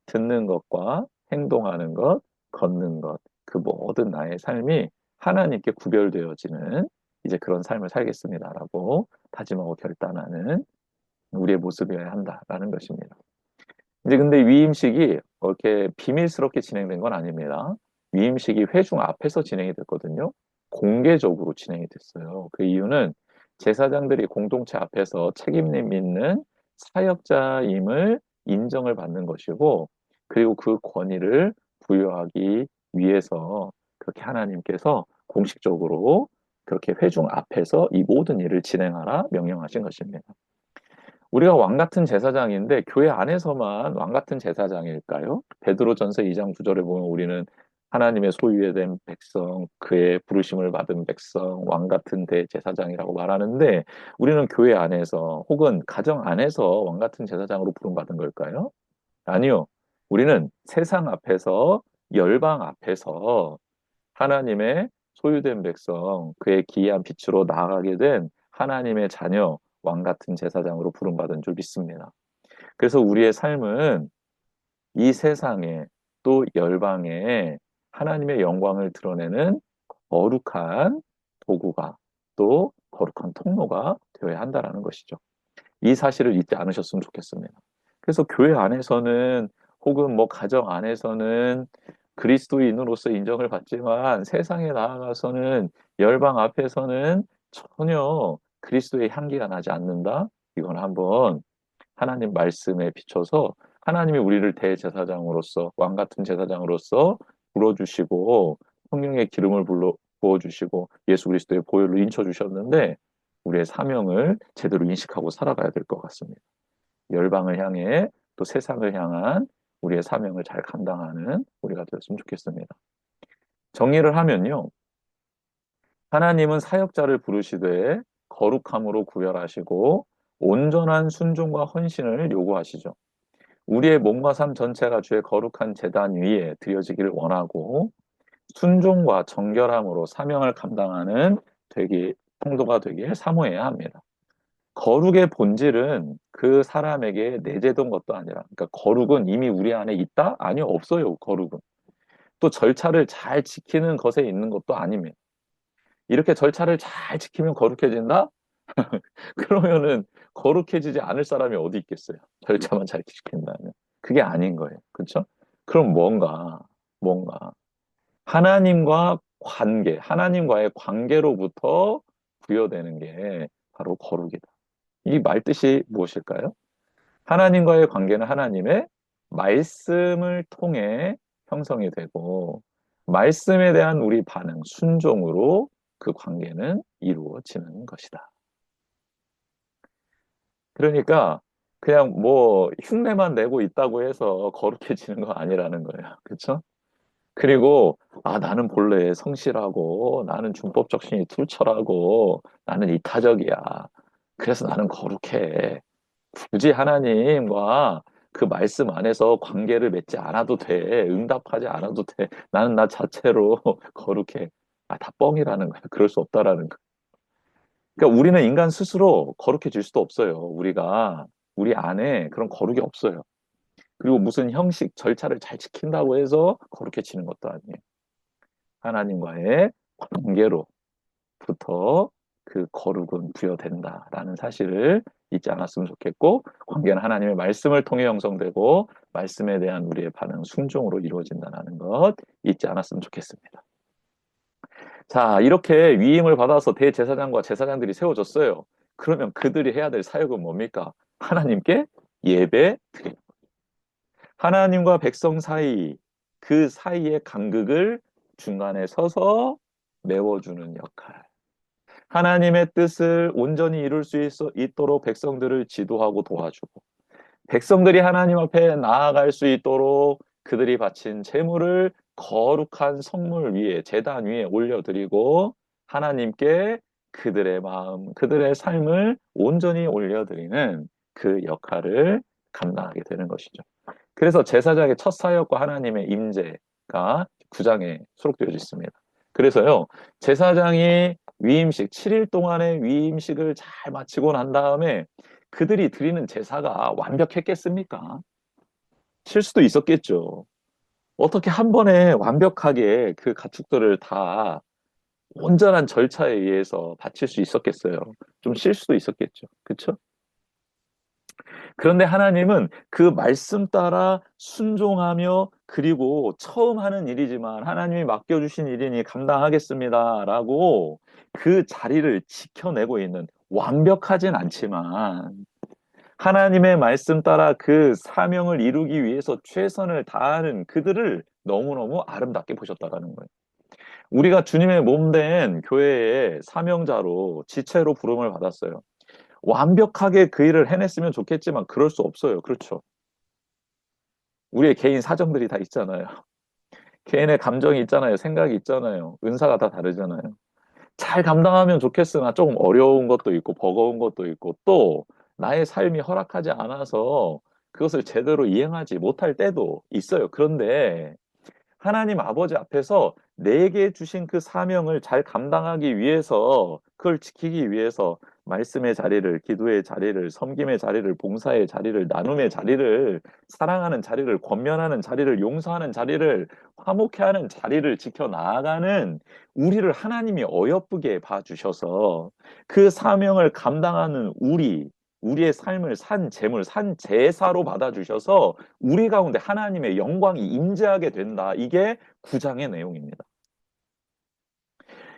듣는 것과 행동하는 것, 걷는 것, 그 모든 나의 삶이 하나님께 구별되어지는 이제 그런 삶을 살겠습니다라고 다짐하고 결단하는 우리의 모습이어야 한다라는 것입니다. 이제 근데 위임식이 그렇게 비밀스럽게 진행된 건 아닙니다. 위임식이 회중 앞에서 진행이 됐거든요. 공개적으로 진행이 됐어요. 그 이유는 제사장들이 공동체 앞에서 책임감 있는 사역자임을 인정을 받는 것이고, 그리고 그 권위를 부여하기 위해서 그렇게 하나님께서 공식적으로 그렇게 회중 앞에서 이 모든 일을 진행하라 명령하신 것입니다. 우리가 왕 같은 제사장인데 교회 안에서만 왕 같은 제사장일까요? 베드로전서 2장 9절에 보면 우리는 하나님의 소유에 된 백성, 그의 부르심을 받은 백성, 왕 같은 대제사장이라고 말하는데 우리는 교회 안에서 혹은 가정 안에서 왕 같은 제사장으로 부름받은 걸까요? 아니요. 우리는 세상 앞에서 열방 앞에서 하나님의 소유된 백성, 그의 기이한 빛으로 나아가게 된 하나님의 자녀, 왕 같은 제사장으로 부름받은 줄 믿습니다. 그래서 우리의 삶은 이 세상에 또 열방에 하나님의 영광을 드러내는 거룩한 도구가 또 거룩한 통로가 되어야 한다라는 것이죠. 이 사실을 잊지 않으셨으면 좋겠습니다. 그래서 교회 안에서는 혹은 뭐 가정 안에서는 그리스도인으로서 인정을 받지만 세상에 나아가서는 열방 앞에서는 전혀 그리스도의 향기가 나지 않는다. 이건 한번 하나님 말씀에 비춰서 하나님이 우리를 대제사장으로서 왕 같은 제사장으로서 불러주시고 성령의 기름을 부어주시고 예수 그리스도의 보혈로 인쳐주셨는데 우리의 사명을 제대로 인식하고 살아가야 될 것 같습니다. 열방을 향해 또 세상을 향한 우리의 사명을 잘 감당하는 우리가 되었으면 좋겠습니다. 정리를 하면요. 하나님은 사역자를 부르시되 거룩함으로 구별하시고 온전한 순종과 헌신을 요구하시죠. 우리의 몸과 삶 전체가 주의 거룩한 제단 위에 드려지기를 원하고 순종과 정결함으로 사명을 감당하는 성도가 되길 사모해야 합니다. 거룩의 본질은 그 사람에게 내재된 것도 아니라, 그러니까 거룩은 이미 우리 안에 있다? 아니요, 없어요, 거룩은. 또 절차를 잘 지키는 것에 있는 것도 아닙니다. 이렇게 절차를 잘 지키면 거룩해진다? 그러면은 거룩해지지 않을 사람이 어디 있겠어요? 절차만 잘 지킨다면. 그게 아닌 거예요. 그렇죠? 그럼 뭔가 하나님과의 관계로부터 부여되는 게 바로 거룩이다. 이 말 뜻이 무엇일까요? 하나님과의 관계는 하나님의 말씀을 통해 형성이 되고, 말씀에 대한 우리 반응, 순종으로 그 관계는 이루어지는 것이다. 그러니까 그냥 뭐 흉내만 내고 있다고 해서 거룩해지는 거 아니라는 거예요. 그렇죠? 그리고 나는 본래 성실하고 나는 준법 적신이 투철하고 나는 이타적이야. 그래서 나는 거룩해. 굳이 하나님과 그 말씀 안에서 관계를 맺지 않아도 돼. 응답하지 않아도 돼. 나는 나 자체로 거룩해. 다 뻥이라는 거야. 그럴 수 없다라는 거야. 그러니까 우리는 인간 스스로 거룩해질 수도 없어요. 우리 안에 그런 거룩이 없어요. 그리고 무슨 형식, 절차를 잘 지킨다고 해서 거룩해지는 것도 아니에요. 하나님과의 관계로부터 그 거룩은 부여된다라는 사실을 잊지 않았으면 좋겠고, 관계는 하나님의 말씀을 통해 형성되고 말씀에 대한 우리의 반응, 순종으로 이루어진다는 것 잊지 않았으면 좋겠습니다. 자, 이렇게 위임을 받아서 대제사장과 제사장들이 세워졌어요. 그러면 그들이 해야 될 사역은 뭡니까? 하나님께 예배 드리는, 하나님과 백성 사이, 그 사이의 간극을 중간에 서서 메워주는 역할. 하나님의 뜻을 온전히 이룰 수 있도록 백성들을 지도하고 도와주고, 백성들이 하나님 앞에 나아갈 수 있도록 그들이 바친 제물을 거룩한 성물 위에, 제단 위에 올려드리고, 하나님께 그들의 마음, 그들의 삶을 온전히 올려드리는 그 역할을 감당하게 되는 것이죠. 그래서 제사장의 첫 사역과 하나님의 임재가 9장에 수록되어 있습니다. 그래서요, 제사장이 위임식, 7일 동안의 위임식을 잘 마치고 난 다음에 그들이 드리는 제사가 완벽했겠습니까? 실수도 있었겠죠. 어떻게 한 번에 완벽하게 그 가축들을 다 온전한 절차에 의해서 바칠 수 있었겠어요? 좀 실수도 있었겠죠. 그렇죠? 그런데 하나님은 그 말씀 따라 순종하며, 그리고 처음 하는 일이지만 하나님이 맡겨주신 일이니 감당하겠습니다라고 그 자리를 지켜내고 있는, 완벽하진 않지만 하나님의 말씀 따라 그 사명을 이루기 위해서 최선을 다하는 그들을 너무너무 아름답게 보셨다라는 거예요. 우리가 주님의 몸된 교회의 사명자로, 지체로 부름을 받았어요. 완벽하게 그 일을 해냈으면 좋겠지만 그럴 수 없어요. 그렇죠? 우리의 개인 사정들이 다 있잖아요. 개인의 감정이 있잖아요. 생각이 있잖아요. 은사가 다 다르잖아요. 잘 감당하면 좋겠으나 조금 어려운 것도 있고 버거운 것도 있고, 또 나의 삶이 허락하지 않아서 그것을 제대로 이행하지 못할 때도 있어요. 그런데 하나님 아버지 앞에서 내게 주신 그 사명을 잘 감당하기 위해서, 그걸 지키기 위해서 말씀의 자리를, 기도의 자리를, 섬김의 자리를, 봉사의 자리를, 나눔의 자리를, 사랑하는 자리를, 권면하는 자리를, 용서하는 자리를, 화목해하는 자리를 지켜 나아가는 우리를 하나님이 어여쁘게 봐주셔서 그 사명을 감당하는 우리의 삶을 산 제물, 산 제사로 받아주셔서 우리 가운데 하나님의 영광이 임재하게 된다. 이게 9장의 내용입니다.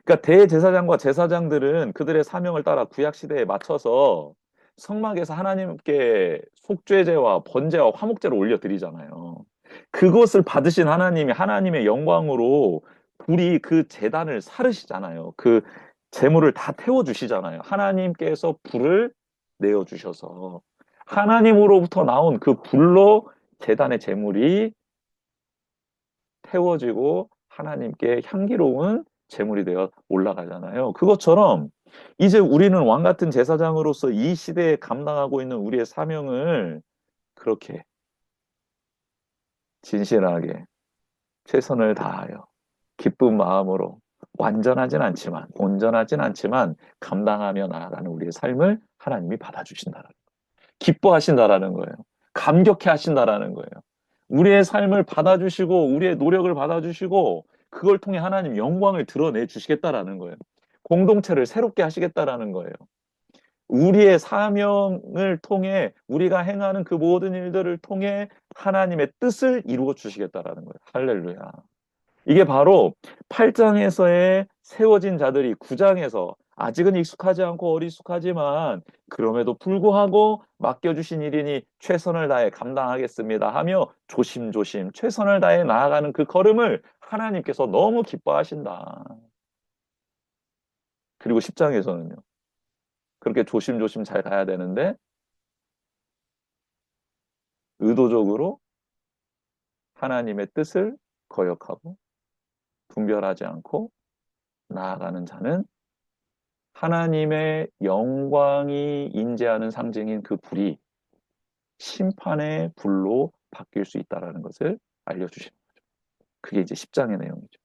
그러니까 대제사장과 제사장들은 그들의 사명을 따라 구약 시대에 맞춰서 성막에서 하나님께 속죄제와 번제와 화목제를 올려드리잖아요. 그것을 받으신 하나님이 하나님의 영광으로 불이 그 제단을 사르시잖아요. 그 제물을 다 태워주시잖아요. 하나님께서 불을 내어주셔서 하나님으로부터 나온 그 불로 제단의 제물이 태워지고 하나님께 향기로운 제물이 되어 올라가잖아요. 그것처럼 이제 우리는 왕 같은 제사장으로서 이 시대에 감당하고 있는 우리의 사명을 그렇게 진실하게 최선을 다하여 기쁜 마음으로, 완전하진 않지만, 온전하진 않지만 감당하며 나아가는 우리의 삶을 하나님이 받아주신다라는, 기뻐하신다라는 거예요. 감격해 하신다라는 거예요. 우리의 삶을 받아주시고 우리의 노력을 받아주시고 그걸 통해 하나님 영광을 드러내 주시겠다라는 거예요. 공동체를 새롭게 하시겠다라는 거예요. 우리의 사명을 통해, 우리가 행하는 그 모든 일들을 통해 하나님의 뜻을 이루어 주시겠다라는 거예요. 할렐루야. 이게 바로 8장에서의 세워진 자들이 9장에서 아직은 익숙하지 않고 어리숙하지만 그럼에도 불구하고 맡겨주신 일이니 최선을 다해 감당하겠습니다 하며 조심조심 최선을 다해 나아가는 그 걸음을 하나님께서 너무 기뻐하신다. 그리고 10장에서는요. 그렇게 조심조심 잘 가야 되는데 의도적으로 하나님의 뜻을 거역하고 분별하지 않고 나아가는 자는 하나님의 영광이 인재하는 상징인 그 불이 심판의 불로 바뀔 수 있다는 것을 알려주시는 거죠. 그게 이제 10장의 내용이죠.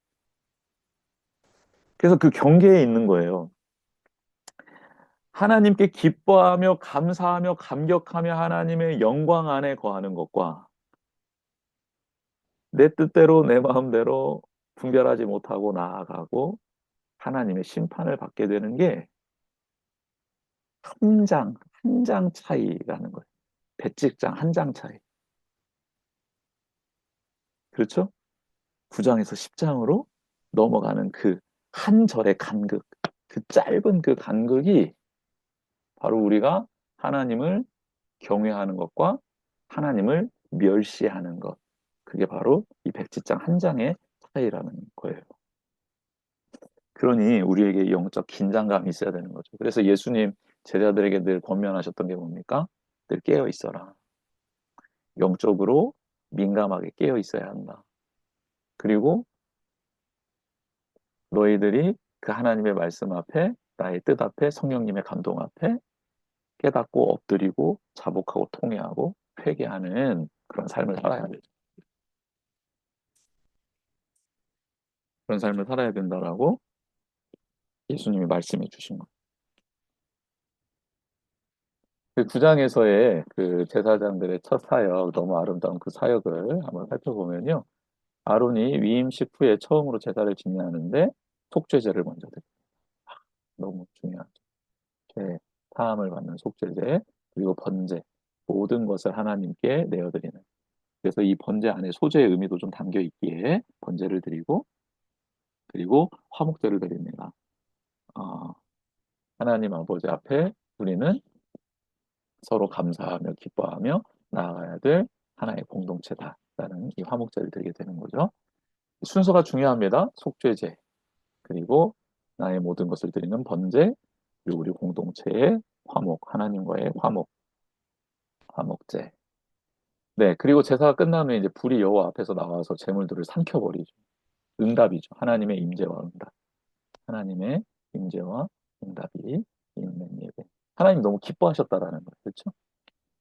그래서 그 경계에 있는 거예요. 하나님께 기뻐하며 감사하며 감격하며 하나님의 영광 안에 거하는 것과 내 뜻대로 내 마음대로 분별하지 못하고 나아가고 하나님의 심판을 받게 되는 게 한 장 차이라는 거예요. 배찍장 한 장 차이. 그렇죠? 9장에서 10장으로 넘어가는 그 한 절의 간극, 그 짧은 그 간극이 바로 우리가 하나님을 경외하는 것과 하나님을 멸시하는 것. 그게 바로 이 백지장 한 장의 차이라는 거예요. 그러니 우리에게 영적 긴장감이 있어야 되는 거죠. 그래서 예수님 제자들에게 늘 권면하셨던 게 뭡니까? 늘 깨어 있어라. 영적으로 민감하게 깨어 있어야 한다. 그리고 너희들이 그 하나님의 말씀 앞에 나의 뜻 앞에 성령님의 감동 앞에 깨닫고 엎드리고 자복하고 통회하고 회개하는 그런 삶을 살아야 되죠. 그런 삶을 살아야 된다라고 예수님이 말씀해 주신 거예요. 그 9장에서의 그 제사장들의 첫 사역, 너무 아름다운 그 사역을 한번 살펴보면요. 아론이 위임식 후에 처음으로 제사를 집례하는데 속죄제를 먼저 드려요. 너무 중요하죠. 죄 사함을 받는 속죄제, 그리고 번제, 모든 것을 하나님께 내어드리는. 그래서 이 번제 안에 소제의 의미도 좀 담겨 있기에 번제를 드리고, 그리고 화목제를 드립니다. 어, 하나님 아버지 앞에 우리는 서로 감사하며 기뻐하며 나아가야 될 하나의 공동체다라는 이 화목제를 드리게 되는 거죠. 순서가 중요합니다. 속죄제, 그리고 나의 모든 것을 드리는 번제, 그리고 우리 공동체의 화목, 하나님과의 화목제. 네, 그리고 제사가 끝나면 이제 불이 여호와 앞에서 나와서 제물들을 삼켜버리죠. 응답이죠. 하나님의 임재와 응답. 하나님의 임재와 응답이 있는 예배. 하나님 너무 기뻐하셨다라는 거예요. 그렇죠?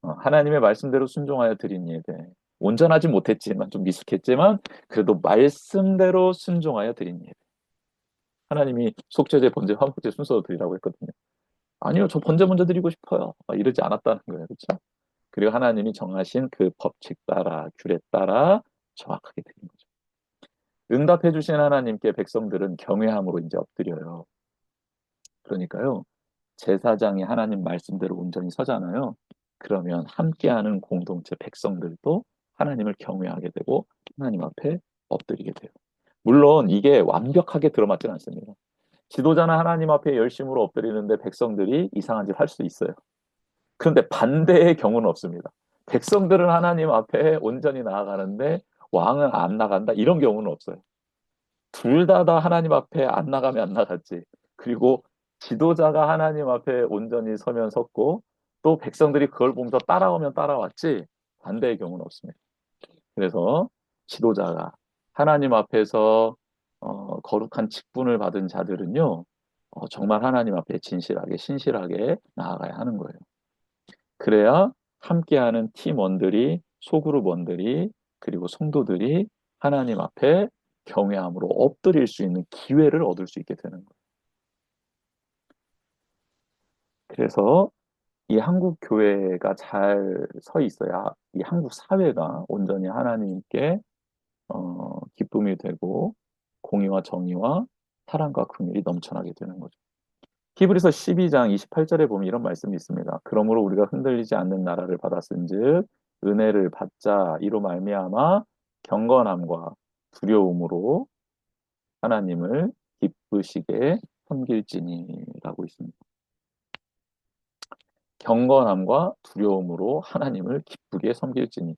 하나님의 말씀대로 순종하여 드린 예배. 온전하지 못했지만 좀 미숙했지만 그래도 말씀대로 순종하여 드린 예배. 하나님이 속죄제, 번제, 화목제 순서로 드리라고 했거든요. 아니요, 저 번제 먼저 드리고 싶어요. 이러지 않았다는 거예요. 그렇죠? 그리고 하나님이 정하신 그 법칙 따라, 규례 따라 정확하게 드린 거죠. 응답해 주신 하나님께 백성들은 경외함으로 이제 엎드려요. 그러니까요, 제사장이 하나님 말씀대로 온전히 서잖아요. 그러면 함께하는 공동체 백성들도 하나님을 경외하게 되고 하나님 앞에 엎드리게 돼요. 물론 이게 완벽하게 들어맞지는 않습니다. 지도자는 하나님 앞에 열심으로 엎드리는데 백성들이 이상한 짓 할 수 있어요. 그런데 반대의 경우는 없습니다. 백성들은 하나님 앞에 온전히 나아가는데 왕은 안 나간다. 이런 경우는 없어요. 둘 다 하나님 앞에 안 나가면 안 나갔지. 그리고 지도자가 하나님 앞에 온전히 서면 섰고 또 백성들이 그걸 보면서 따라오면 따라왔지 반대의 경우는 없습니다. 그래서 지도자가 하나님 앞에서 거룩한 직분을 받은 자들은요, 정말 하나님 앞에 진실하게 신실하게 나아가야 하는 거예요. 그래야 함께하는 팀원들이 소그룹원들이 그리고 성도들이 하나님 앞에 경외함으로 엎드릴 수 있는 기회를 얻을 수 있게 되는 거예요. 그래서 이 한국 교회가 잘 서 있어야 이 한국 사회가 온전히 하나님께 기쁨이 되고 공의와 정의와 사랑과 긍휼이 넘쳐나게 되는 거죠. 히브리서 12장 28절에 보면 이런 말씀이 있습니다. 그러므로 우리가 흔들리지 않는 나라를 받았은즉 은혜를 받자 이로 말미암아 경건함과 두려움으로 하나님을 기쁘시게 섬길지니라고 있습니다. 경건함과 두려움으로 하나님을 기쁘게 섬길지니.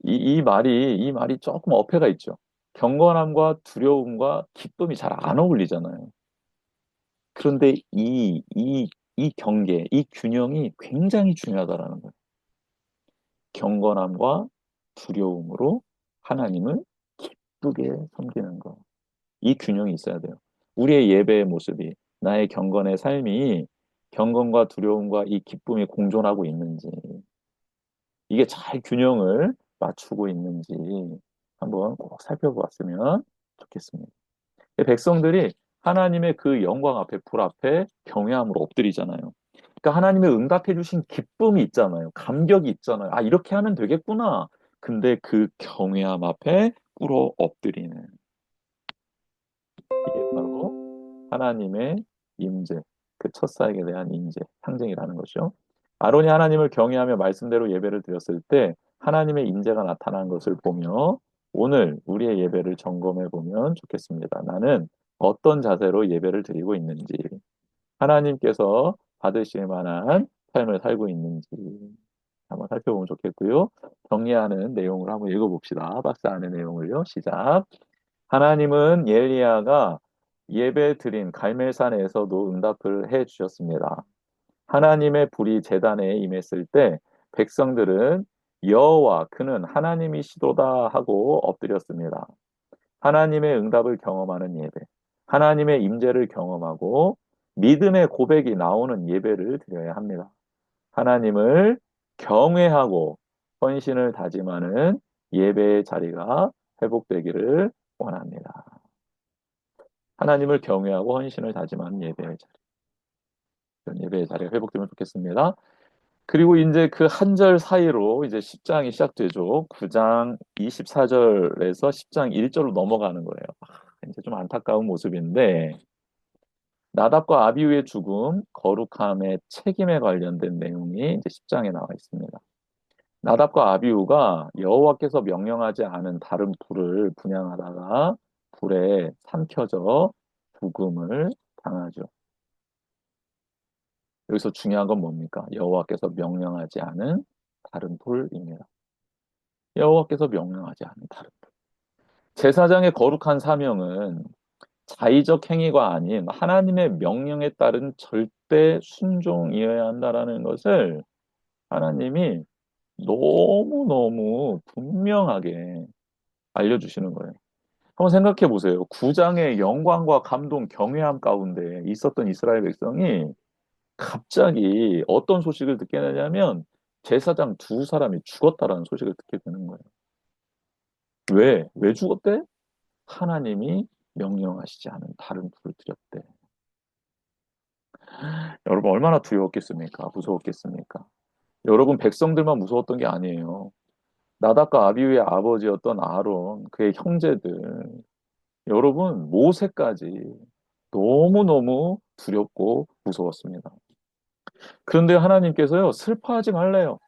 이 말이 조금 어폐가 있죠. 경건함과 두려움과 기쁨이 잘 안 어울리잖아요. 그런데 이 경계, 이 균형이 굉장히 중요하다라는 거예요. 경건함과 두려움으로 하나님을 기쁘게 섬기는 거. 이 균형이 있어야 돼요. 우리의 예배의 모습이, 나의 경건의 삶이 경건과 두려움과 이 기쁨이 공존하고 있는지, 이게 잘 균형을 맞추고 있는지 한번 꼭 살펴보았으면 좋겠습니다. 백성들이 하나님의 그 영광 앞에, 불 앞에 경외함으로 엎드리잖아요. 그러니까 하나님의 응답해 주신 기쁨이 있잖아요. 감격이 있잖아요. 아, 이렇게 하면 되겠구나. 근데 그 경외함 앞에 꿇어 엎드리는, 이게 바로 하나님의 임재, 그 첫사에게 대한 임재, 상징이라는 것이죠. 아론이 하나님을 경외하며 말씀대로 예배를 드렸을 때 하나님의 임재가 나타난 것을 보며 오늘 우리의 예배를 점검해 보면 좋겠습니다. 나는 어떤 자세로 예배를 드리고 있는지, 하나님께서 받으실 만한 삶을 살고 있는지 한번 살펴보면 좋겠고요. 정리하는 내용을 한번 읽어봅시다. 박스 안의 내용을요. 시작. 하나님은 엘리야가 예배 드린 갈멜산에서도 응답을 해 주셨습니다. 하나님의 불이 제단에 임했을 때 백성들은 여호와 그는 하나님이시도다 하고 엎드렸습니다. 하나님의 응답을 경험하는 예배, 하나님의 임재를 경험하고 믿음의 고백이 나오는 예배를 드려야 합니다. 하나님을 경외하고 헌신을 다짐하는 예배의 자리가 회복되기를 원합니다. 하나님을 경외하고 헌신을 다짐하는 예배의 자리. 그런 예배의 자리가 회복되면 좋겠습니다. 그리고 이제 그 한 절 사이로 이제 10장이 시작되죠. 9장 24절에서 10장 1절로 넘어가는 거예요. 이제 좀 안타까운 모습인데, 나답과 아비후의 죽음, 거룩함의 책임에 관련된 내용이 이제 10장에 나와 있습니다. 나답과 아비후가 여호와께서 명령하지 않은 다른 불을 분향하다가 불에 삼켜져 죽음을 당하죠. 여기서 중요한 건 뭡니까? 여호와께서 명령하지 않은 다른 불입니다. 여호와께서 명령하지 않은 다른 불. 제사장의 거룩한 사명은 자의적 행위가 아닌 하나님의 명령에 따른 절대 순종이어야 한다라는 것을 하나님이 너무너무 분명하게 알려주시는 거예요. 한번 생각해 보세요. 9장의 영광과 감동, 경외함 가운데 있었던 이스라엘 백성이 갑자기 어떤 소식을 듣게 되냐면 제사장 두 사람이 죽었다라는 소식을 듣게 되는 거예요. 왜? 왜 죽었대? 하나님이 명령하시지 않은 다른 불을 들였대. 여러분 얼마나 두려웠겠습니까? 무서웠겠습니까? 여러분 백성들만 무서웠던 게 아니에요. 나답과 아비후의 아버지였던 아론, 그의 형제들, 여러분 모세까지 너무너무 두렵고 무서웠습니다. 그런데 하나님께서요, 슬퍼하지 말래요.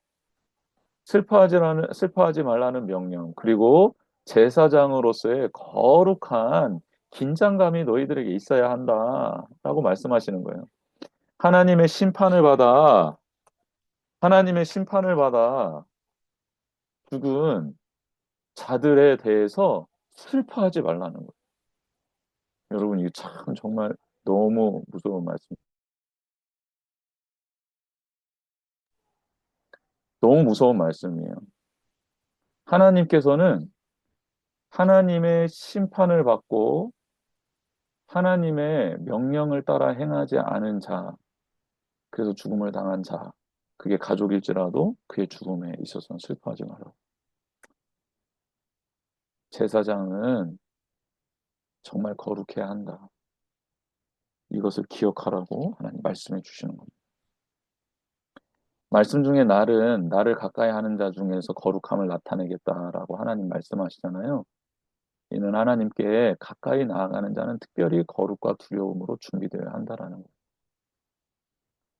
슬퍼하지 말라는 명령, 그리고 제사장으로서의 거룩한 긴장감이 너희들에게 있어야 한다라고 말씀하시는 거예요. 하나님의 심판을 받아, 하나님의 심판을 받아 죽은 자들에 대해서 슬퍼하지 말라는 거예요. 여러분, 이게 참 정말 너무 무서운 말씀, 너무 무서운 말씀이에요. 하나님께서는 하나님의 심판을 받고 하나님의 명령을 따라 행하지 않은 자, 그래서 죽음을 당한 자, 그게 가족일지라도 그의 죽음에 있어서는 슬퍼하지 마라. 제사장은 정말 거룩해야 한다. 이것을 기억하라고 하나님 말씀해 주시는 겁니다. 말씀 중에 나를 가까이 하는 자 중에서 거룩함을 나타내겠다라고 하나님 말씀하시잖아요. 이는 하나님께 가까이 나아가는 자는 특별히 거룩과 두려움으로 준비되어야 한다라는 거예요.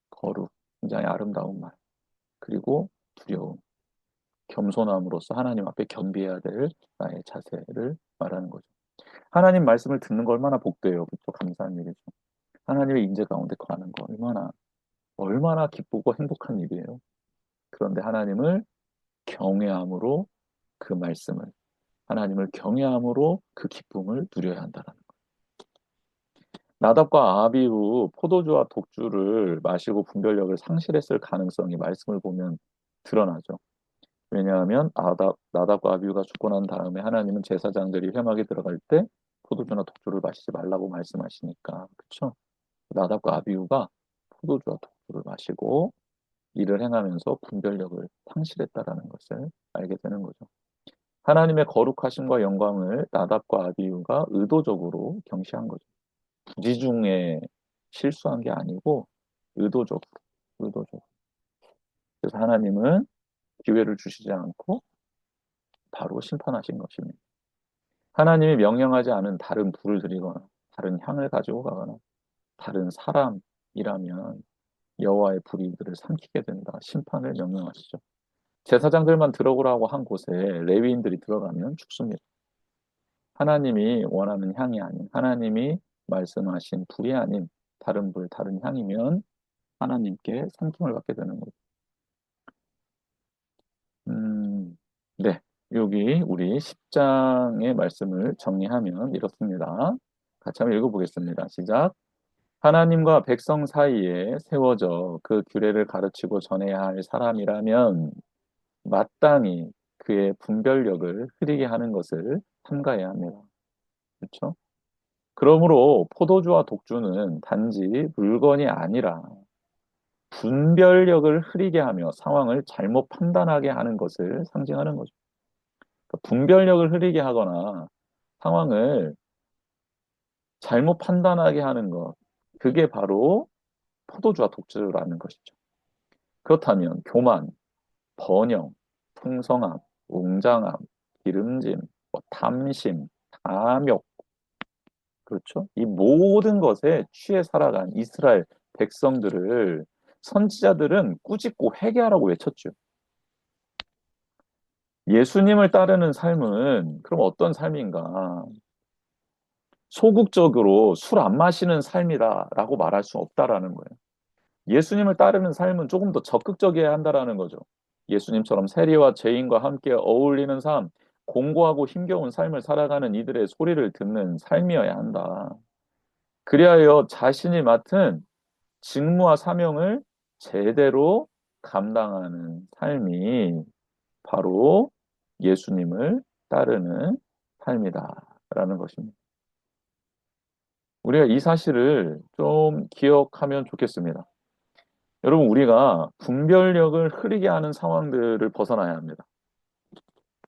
거룩, 굉장히 아름다운 말. 그리고 두려움, 겸손함으로써 하나님 앞에 겸비해야 될 나의 자세를 말하는 거죠. 하나님 말씀을 듣는 거 얼마나 복돼요. 그렇죠? 감사한 일이죠. 하나님의 임재 가운데 거하는 거 얼마나 기쁘고 행복한 일이에요. 그런데 그 말씀을, 하나님을 경외함으로 그 기쁨을 누려야 한다는 거. 나답과 아비후 포도주와 독주를 마시고 분별력을 상실했을 가능성이 말씀을 보면 드러나죠. 왜냐하면 나답과 아비후가 죽고 난 다음에 하나님은 제사장들이 회막에 들어갈 때 포도주나 독주를 마시지 말라고 말씀하시니까, 그렇죠? 나답과 아비후가 포도주와 독주를 마시고 일을 행하면서 분별력을 상실했다라는 것을 알게 되는 거죠. 하나님의 거룩하심과 영광을 나답과 아비후가 의도적으로 경시한 거죠. 부지중에 실수한 게 아니고 의도적으로, 의도적으로. 그래서 하나님은 기회를 주시지 않고 바로 심판하신 것입니다. 하나님이 명령하지 않은 다른 불을 들이거나 다른 향을 가지고 가거나 다른 사람이라면 여호와의 불이 이들을 삼키게 된다. 심판을 명령하시죠. 제사장들만 들어오라고 한 곳에 레위인들이 들어가면 죽습니다. 하나님이 원하는 향이 아닌, 하나님이 말씀하신 불이 아닌 다른 불, 다른 향이면 하나님께 삼킴을 받게 되는 거죠. 네. 여기 우리 10장의 말씀을 정리하면 이렇습니다. 같이 한번 읽어보겠습니다. 시작. 하나님과 백성 사이에 세워져 그 규례를 가르치고 전해야 할 사람이라면 마땅히 그의 분별력을 흐리게 하는 것을 삼가해야 합니다. 그렇죠? 그러므로 포도주와 독주는 단지 물건이 아니라 분별력을 흐리게 하며 상황을 잘못 판단하게 하는 것을 상징하는 거죠. 그러니까 분별력을 흐리게 하거나 상황을 잘못 판단하게 하는 것, 그게 바로 포도주와 독주라는 것이죠. 그렇다면 교만, 번영, 풍성함, 웅장함, 기름짐, 탐심, 탐욕, 그렇죠? 이 모든 것에 취해 살아간 이스라엘 백성들을 선지자들은 꾸짖고 회개하라고 외쳤죠. 예수님을 따르는 삶은 그럼 어떤 삶인가? 소극적으로 술 안 마시는 삶이다라고 말할 수 없다라는 거예요. 예수님을 따르는 삶은 조금 더 적극적이어야 한다라는 거죠. 예수님처럼 세리와 죄인과 함께 어울리는 삶, 공고하고 힘겨운 삶을 살아가는 이들의 소리를 듣는 삶이어야 한다. 그리하여 자신이 맡은 직무와 사명을 제대로 감당하는 삶이 바로 예수님을 따르는 삶이다라는 것입니다. 우리가 이 사실을 좀 기억하면 좋겠습니다. 여러분, 우리가 분별력을 흐리게 하는 상황들을 벗어나야 합니다.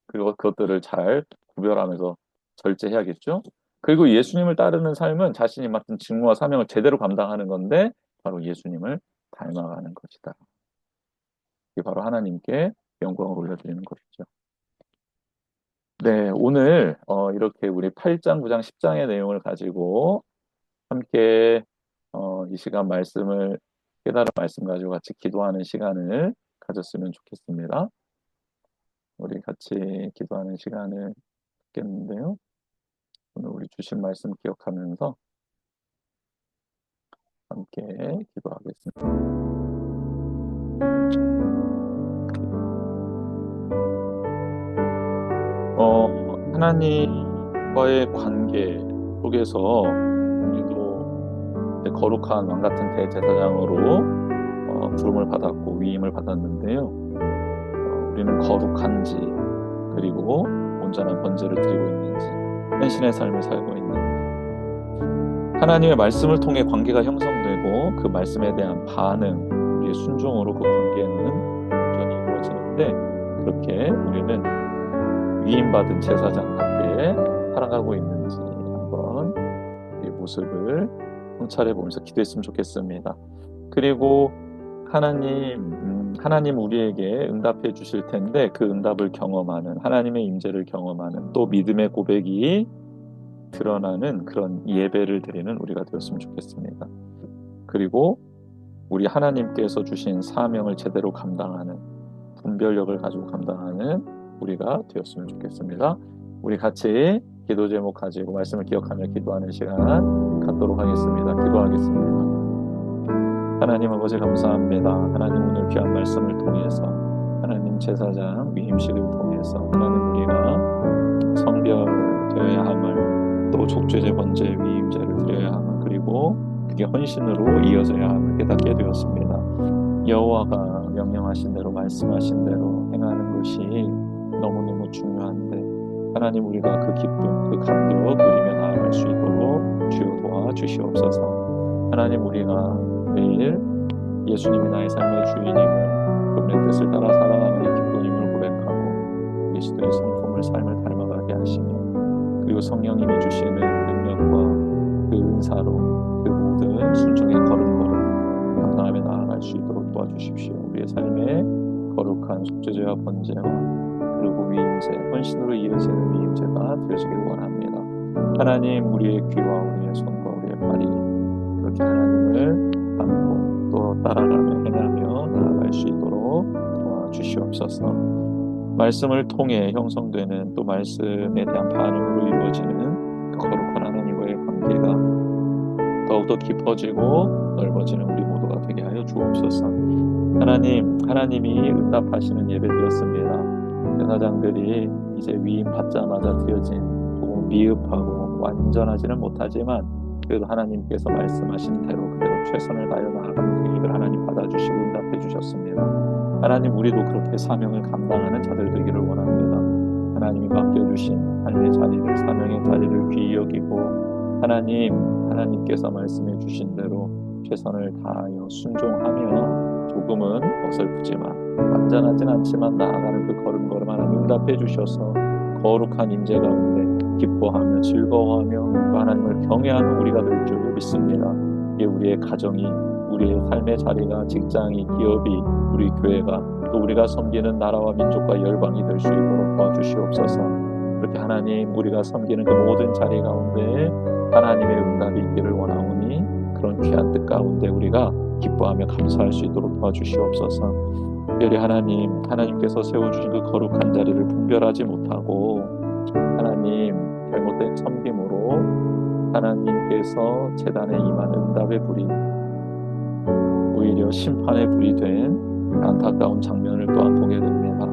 그리고 그것들을 잘 구별하면서 절제해야겠죠? 그리고 예수님을 따르는 삶은 자신이 맡은 직무와 사명을 제대로 감당하는 건데, 바로 예수님을 닮아가는 것이다. 이게 바로 하나님께 영광을 올려드리는 것이죠. 네, 오늘 이렇게 우리 8장, 9장, 10장의 내용을 가지고 함께 이 시간 말씀을 깨달은 말씀 가지고 같이 기도하는 시간을 가졌으면 좋겠습니다. 우리 같이 기도하는 시간을 갖겠는데요. 오늘 우리 주신 말씀 기억하면서 함께 기도하겠습니다. 하나님과의 관계 속에서 우리도 거룩한 왕 같은 대제사장으로 부름을 받았고 위임을 받았는데요. 우리는 거룩한지 그리고 온전한 번제를 드리고 있는지 헌신의 삶을 살고 있는지 하나님의 말씀을 통해 관계가 형성되고 그 말씀에 대한 반응, 우리의 순종으로 그 관계는 온전히 이루어지는데 그렇게 우리는 위임받은 제사장답게 살아가고 있는지 한번 우리의 모습을 성찰해 보면서 기도했으면 좋겠습니다. 그리고 하나님 우리에게 응답해 주실 텐데 그 응답을 경험하는 하나님의 임재를 경험하는 또 믿음의 고백이 드러나는 그런 예배를 드리는 우리가 되었으면 좋겠습니다. 그리고 우리 하나님께서 주신 사명을 제대로 감당하는 분별력을 가지고 감당하는 우리가 되었으면 좋겠습니다. 우리 같이 기도 제목 가지고 말씀을 기억하며 기도하는 시간 갖도록 하겠습니다. 기도하겠습니다. 하나님 아버지 감사합니다. 하나님 오늘 귀한 말씀을 통해서 하나님 제사장 위임식을 통해서 하나님 우리가 성별되어야 함을, 또 족죄제 번제 위임제를 드려야 함을, 그리고 그게 헌신으로 이어져야 함을 깨닫게 되었습니다. 여호와가 명령하신 대로 말씀하신 대로 행하는 것이 너무너무 중요한데 하나님 우리가 그 기쁨, 그 감격 누리며 나아갈 수 있도록 주여 도와주시옵소서. 하나님 우리가 매일 예수님이 나의 삶의 주인임을, 그분의 뜻을 따라 살아가는 기쁨임을 고백하고 그리스도의 성품을 삶을 닮아가게 하시며, 그리고 성령님이 주시는 능력과 그 은사로 그 모든 순종의 걸음걸음 감당하며 나아갈 수 있도록 도와주십시오. 우리의 삶에 거룩한 속죄제와 번제와 그리고 위임제, 헌신으로 이어지는 위임제가 되어지기를 원합니다. 하나님 우리의 귀와 우리의 손과 우리의 발이 그렇게 하나님을 담고 또 따라가며 행하며 나아갈 수 있도록 도와주시옵소서. 말씀을 통해 형성되는 또 말씀에 대한 반응으로 이루어지는 그 거룩한 하나님과의 관계가 더욱더 깊어지고 넓어지는 우리 모두가 되게 하여 주옵소서. 하나님이 응답하시는 예배되었습니다. 제사장들이 이제 위임 받자마자 드려진 조금 미흡하고 완전하지는 못하지만 그래도 하나님께서 말씀하신 대로 그대로 최선을 다하여 나아가는 그 일을 하나님 받아주시고 응답해 주셨습니다. 하나님 우리도 그렇게 사명을 감당하는 자들 되기를 원합니다. 하나님이 맡겨주신 삶의 자리를, 사명의 자리를 귀히 여기고 하나님께서 말씀해 주신 대로 최선을 다하여 순종하며 조금은 어설프지만 완전하진 않지만 나아가는 그 걸음걸음 하나님 응답해 주셔서 거룩한 임재 가운데 기뻐하며 즐거워하며 또 하나님을 경외하는 우리가 될 줄 믿습니다. 이게 우리의 가정이, 우리의 삶의 자리가, 직장이, 기업이, 우리 교회가, 또 우리가 섬기는 나라와 민족과 열방이 될 수 있도록 도와주시옵소서. 그렇게 하나님 우리가 섬기는 그 모든 자리 가운데 하나님의 응답이 있기를 원하오니 그런 귀한 뜻 가운데 우리가 기뻐하며 감사할 수 있도록 도와주시옵소서. 특별히 하나님께서 세워주신 그 거룩한 자리를 분별하지 못하고 하나님 잘못된 섬김으로 하나님께서 제단에 임하는 응답의 불이 오히려 심판의 불이 된 안타까운 장면을 또한 보게 됩니다.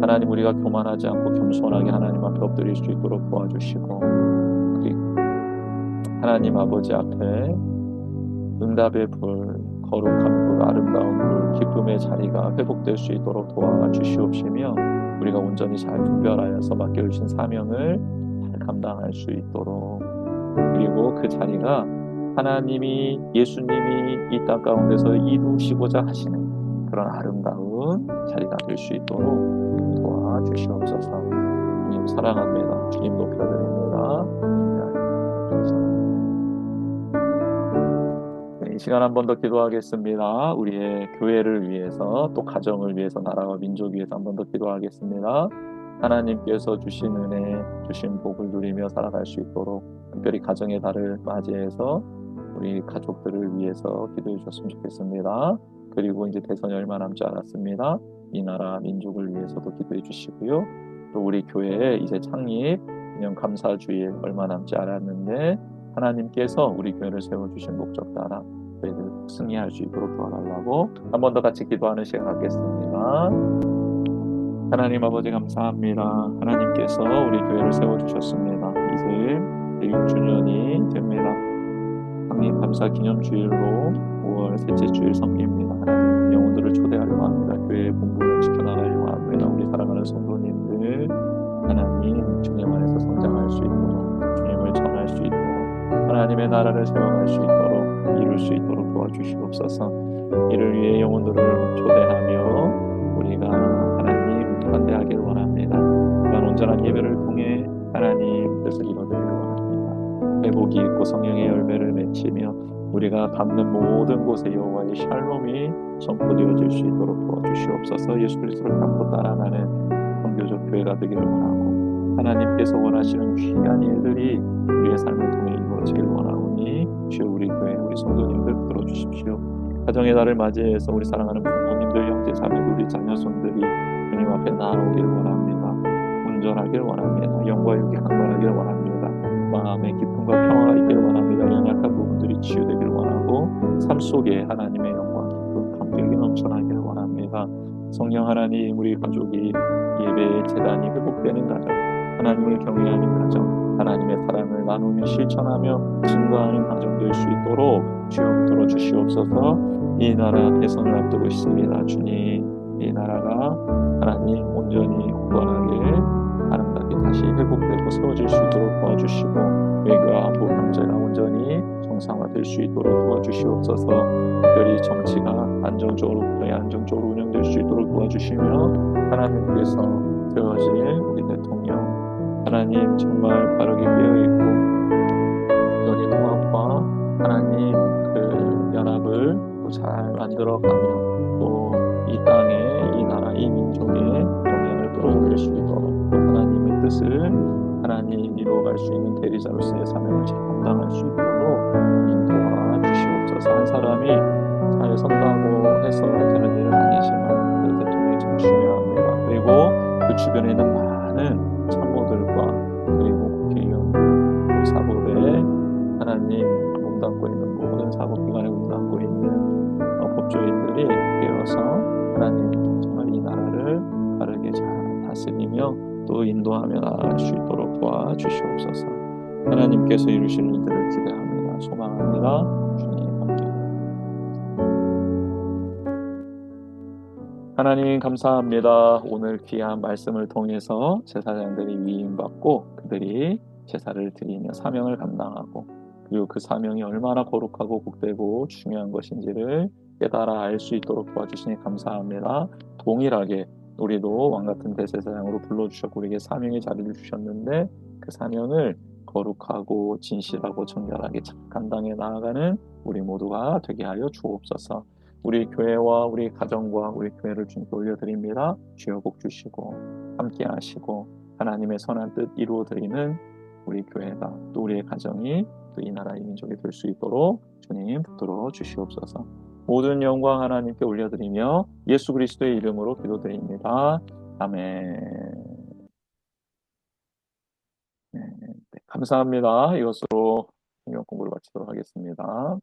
하나님 우리가 교만하지 않고 겸손하게 하나님 앞에 엎드릴 수 있도록 도와주시고, 그리고 하나님 아버지 앞에 응답의 불, 거룩한 불, 아름다운 불, 기쁨의 자리가 회복될 수 있도록 도와주시옵시며 우리가 온전히 잘 분별하여서 맡겨주신 사명을 잘 감당할 수 있도록, 그리고 그 자리가 예수님이 이 땅 가운데서 이루시고자 하시는 그런 아름다운 자리가 될 수 있도록 도와주시옵소서. 주님 사랑합니다. 주님 높여드립니다. 이 시간 한 번 더 기도하겠습니다. 우리의 교회를 위해서, 또 가정을 위해서, 나라와 민족 위해서 한 번 더 기도하겠습니다. 하나님께서 주신 은혜, 주신 복을 누리며 살아갈 수 있도록 특별히 가정의 달을 맞이해서 우리 가족들을 위해서 기도해 주셨으면 좋겠습니다. 그리고 이제 대선이 얼마 남지 않았습니다. 이 나라 민족을 위해서도 기도해 주시고요. 또 우리 교회에 이제 창립 기념 감사주일 얼마 남지 않았는데 하나님께서 우리 교회를 세워주신 목적 따라 저희들 승리할 수 있도록 도와달라고 한 번 더 같이 기도하는 시간 갖겠습니다. 하나님 아버지 감사합니다. 하나님께서 우리 교회를 세워주셨습니다. 이제 6주년이 됩니다. 창립 감사 기념주일로 5월 셋째 주일 섬깁니다. 하나님 영혼들을 초대하려고 합니다. 교회의 공부를 지켜나가려고 합니다. 우리 사랑하는 성도님들 하나님 주님 안에서 성장할 수 있도록, 주님을 전할 수 있도록, 하나님의 나라를 세워갈 수 있도록, 이룰 수 있도록 도와주시옵소서. 이를 위해 영혼들을 초대하며 우리가 하나님 관대하기를 원합니다. 또한 온전한 예배를 통해 하나님 뜻을 이루어드리기를 원합니다. 회복이 있고 성령의 열매를 맺히며 우리가 밟는 모든 곳에 여호와의 샬롬이 선포되어질 수 있도록 도와주시옵소서. 예수 그리스도를 닮고 따라가는 선교적 교회가 되기를 원하고 하나님께서 원하시는 귀한 일들이 우리의 삶을 통해 이루어지기를 원하오니 주여 우리 교회, 우리 성도님들 들어주십시오. 가정의 달을 맞이해서 우리 사랑하는 부모님들, 형제, 자매들, 우리 자녀손들이 주님 앞에 나아오기를 원합니다. 온전하길 원합니다. 영과 육이 강건하길 원합니다. 마음의 기쁨과 평화가 있길 원합니다. 연약한 부분들이 치유되길 원하고 삶 속에 하나님의 영광, 기쁨, 감격이 넘쳐나길 원합니다. 성령 하나님, 우리 가족이 예배의 제단이 회복되는 가정, 하나님을 경외하는 가정, 하나님의 사랑을 나누며 실천하며 증거하는 가정 될 수 있도록 주여 붙들어 주시옵소서. 이 나라 대선을 앞두고 있습니다. 주님, 이 나라가 하나님 온전히 굳건하게 아름답게 다시 회복되고 세워질 수 있도록 도와주시고 외교와 안보 경제가 온전히 정상화될 수 있도록 도와주시옵소서. 특별히 정치가 안정적으로 운영될 수 있도록 도와주시며 하나님께서 되어질 우리 대통령 하나님 정말 바르게 깨어있고 온전히 통합과 하나님 그 연합을 또 잘 만들어가며 또 이 땅에 이 나라 이 민족의 영향을 끌어올릴 수 있도록 또 하나님의 뜻을 하나님 이루어갈 수 있는 대리자로서의 사명을 잘 감당할 수 있도록 인도하 주시옵소서. 한 사람이 잘 선다고 해서 되는 일은 아니지만 그 대통령이 참 중요합니다. 그리고 그 주변에 있는 많은 참모들과 그리고 국회의원들, 사법에 하나님 몸담고 있는 모든 사법기관에 몸담고 있는 법조인들이 되어서 하나님 정말 이 나라를 바르게 잘 다스리며 또 인도하며 나아갈 수 있도록 도와주시옵소서. 하나님께서 이루실 일들을 기대합니다. 소망합니다. 주님 함께. 하나님 감사합니다. 오늘 귀한 말씀을 통해서 제사장들이 위임받고 그들이 제사를 드리며 사명을 감당하고 그리고 그 사명이 얼마나 거룩하고 복되고 중요한 것인지를 깨달아 알 수 있도록 도와주시니 감사합니다. 동일하게 우리도 왕같은 대제사장으로 불러주셨고 우리에게 사명의 자리를 주셨는데 그 사명을 거룩하고 진실하고 정결하게 잘 감당해 나아가는 우리 모두가 되게 하여 주옵소서. 우리 교회와 우리 가정과 우리 교회를 주님께 올려드립니다. 주여 복 주시고 함께 하시고 하나님의 선한 뜻 이루어 드리는 우리 교회가 또 우리의 가정이 또 이 나라의 민족이 될 수 있도록 주님 붙들어 주시옵소서. 모든 영광 하나님께 올려드리며 예수 그리스도의 이름으로 기도드립니다. 아멘. 네, 감사합니다. 이것으로 성경 공부를 마치도록 하겠습니다.